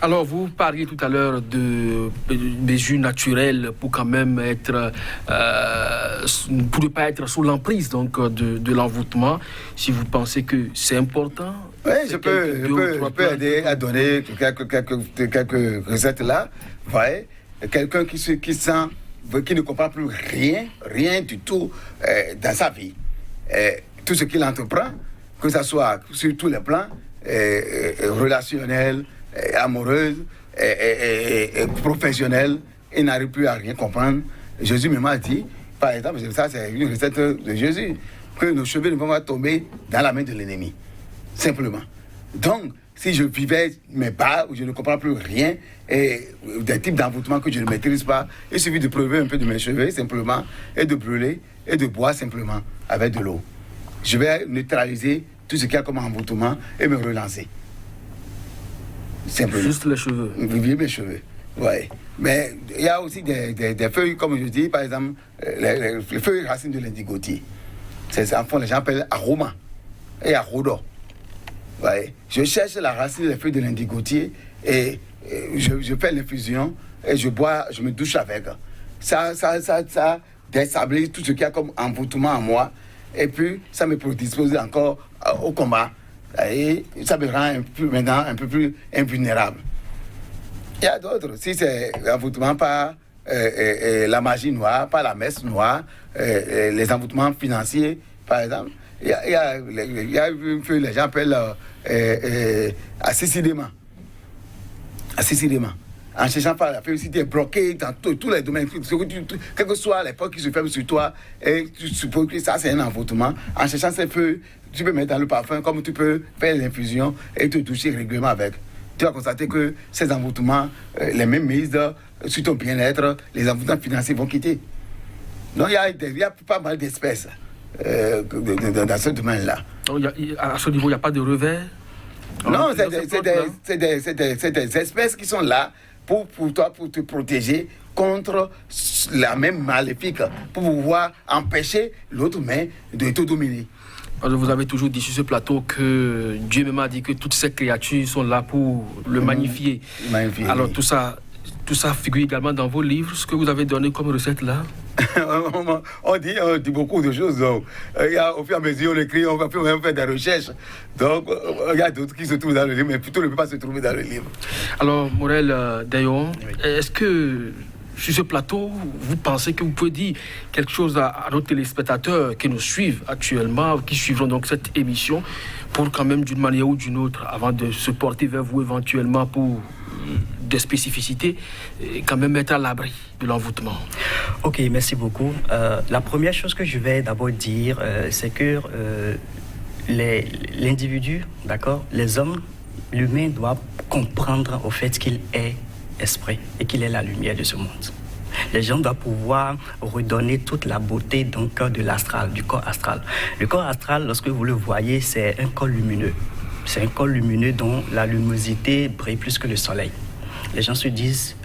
Alors vous parliez tout à l'heure de mesures naturelles pour quand même être, pour ne pas être sous l'emprise donc de l'envoûtement. Si vous pensez que c'est important. Oui, je peux aider à donner quelques recettes là. Vous voyez, quelqu'un qui ne comprend plus rien du tout dans sa vie. Tout ce qu'il entreprend, que ce soit sur tous les plans, relationnel, amoureuse, professionnel, il n'arrive plus à rien comprendre. Jésus m'a dit, par exemple, ça c'est une recette de Jésus, que nos cheveux ne vont pas tomber dans la main de l'ennemi. Simplement. Donc, si je vivais mes bas, où je ne comprends plus rien, et des types d'envoûtement que je ne maîtrise pas, il suffit de prélever un peu de mes cheveux, simplement, et de brûler, et de boire simplement avec de l'eau. Je vais neutraliser tout ce qu'il y a comme envoûtement et me relancer. Simplement. Juste les cheveux. Vivre mes cheveux. Ouais. Mais il y a aussi des feuilles, comme je dis, par exemple, les feuilles racines de l'indigotier. C'est en fond, les gens appellent aroma et arodo. Ouais. Je cherche la racine des feuilles de l'indigotier et je fais l'infusion et je bois, je me douche avec. Ça déstabilise tout ce qu'il y a comme envoûtement en moi et puis ça me prédispose encore au combat et ça me rend maintenant un peu plus invulnérable. Il y a d'autres, si c'est envoûtement par la magie noire, par la messe noire, les envoûtements financiers, par exemple, il y a une feuille, les gens appellent assassinement. En cherchant par la feuille, si tu es bloqué dans tous les domaines, quelle que soit l'époque qui se ferme sur toi, et tu supposes que ça c'est un envoûtement, en cherchant ces feuilles, tu peux mettre dans le parfum, comme tu peux faire l'infusion et te toucher régulièrement avec. Tu vas constater que ces envoûtements, les mêmes mises sur ton bien-être, les envoûtements financiers vont quitter. Donc il y a pas mal d'espèces dans ce domaine-là. Donc, à ce niveau, il n'y a pas de revers? Non, c'est des espèces qui sont là pour toi, pour te protéger contre la même maléfique, pour pouvoir empêcher l'autre main de te dominer. Alors, vous avez toujours dit sur ce plateau que Dieu même a dit que toutes ces créatures sont là pour le magnifier. Alors tout ça figure également dans vos livres, ce que vous avez donné comme recette là? on dit beaucoup de choses. Donc, au fur et à mesure, on écrit, on va même faire des recherches. Donc, il y a d'autres qui se trouvent dans le livre, mais plutôt ne peut pas se trouver dans le livre. Alors, Morel Dayon, est-ce que sur ce plateau, vous pensez que vous pouvez dire quelque chose à nos téléspectateurs qui nous suivent actuellement, qui suivront donc cette émission, pour quand même d'une manière ou d'une autre, avant de se porter vers vous éventuellement pour des spécificités, et quand même être à l'abri de l'envoûtement? Ok, merci beaucoup. La première chose que je vais d'abord dire, c'est que l'individu, d'accord, les hommes, l'humain doit comprendre au fait qu'il est esprit et qu'il est la lumière de ce monde. Les gens doivent pouvoir redonner toute la beauté donc, de l'astral, du corps astral. Le corps astral, lorsque vous le voyez, c'est un corps lumineux. C'est un corps lumineux dont la luminosité brille plus que le soleil. Les gens se disent,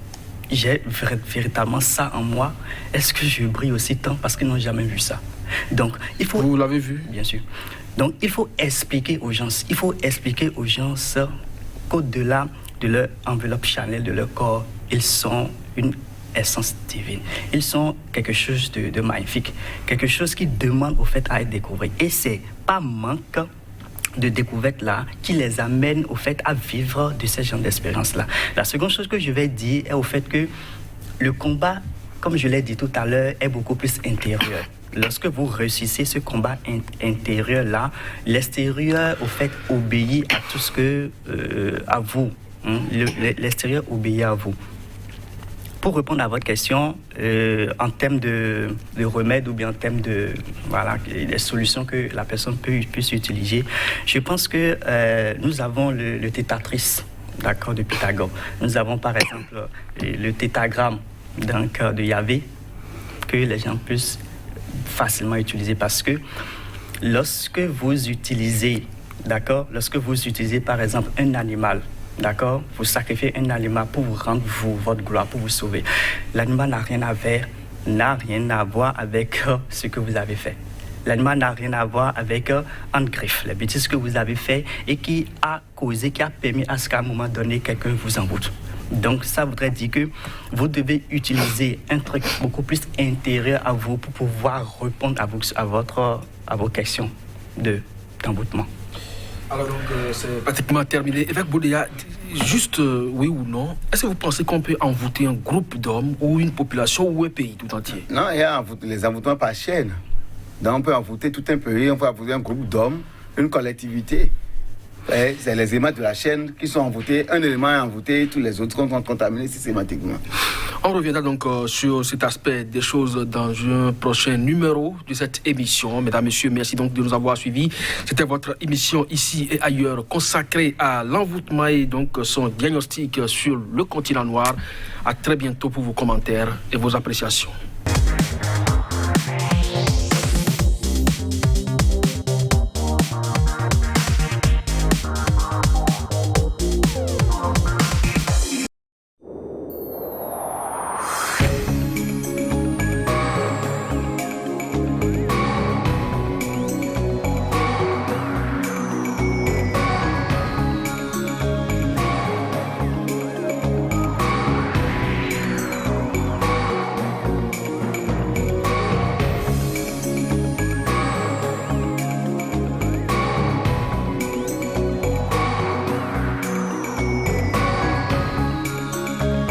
j'ai véritablement ça en moi. Est-ce que je brille aussi tant? Parce qu'ils n'ont jamais vu ça. Donc, il faut... Vous l'avez vu? Bien sûr. Donc, il faut expliquer aux gens qu'au-delà de leur enveloppe charnelle, de leur corps, ils sont une essence divine. Ils sont quelque chose de magnifique, quelque chose qui demande au fait à être découvert. Et c'est pas manque de découverte là qui les amène au fait à vivre de ce genre d'expérience là. La seconde chose que je vais dire est au fait que le combat, comme je l'ai dit tout à l'heure, est beaucoup plus intérieur. Lorsque vous réussissez ce combat intérieur là, l'extérieur au fait obéit à tout ce que à vous. L'extérieur obéit à vous. Pour répondre à votre question, en termes de remèdes ou bien en termes de des solutions que la personne puisse utiliser, je pense que nous avons le tétatrice, d'accord, de Pythagore. Nous avons par exemple le tétagramme donc, de Yahvé que les gens puissent facilement utiliser parce que lorsque vous utilisez, d'accord, lorsque vous utilisez par exemple un animal, d'accord, vous sacrifiez un animal pour vous rendre votre gloire, pour vous sauver. L'animal n'a rien à voir avec ce que vous avez fait. L'animal n'a rien à voir avec en griffe, les bêtises que vous avez fait et qui a causé, qui a permis à ce qu'à un moment donné, quelqu'un vous envoûte. Donc ça voudrait dire que vous devez utiliser un truc beaucoup plus intérieur à vous pour pouvoir répondre à vos questions d'envoûtement. Alors donc c'est pratiquement terminé. Évêque Boudéa, juste oui ou non, est-ce que vous pensez qu'on peut envoûter un groupe d'hommes ou une population ou un pays tout entier? Non, il y a les envoûtements par chaîne. Donc on peut envoûter tout un pays, on peut envoûter un groupe d'hommes, une collectivité. Et c'est les éléments de la chaîne qui sont envoûtés. Un élément est envoûté, tous les autres sont contaminés systématiquement. On reviendra donc sur cet aspect des choses dans un prochain numéro de cette émission. Mesdames, Messieurs, merci donc de nous avoir suivis. C'était votre émission Ici et Ailleurs consacrée à l'envoûtement et donc son diagnostic sur le continent noir. À très bientôt pour vos commentaires et vos appréciations.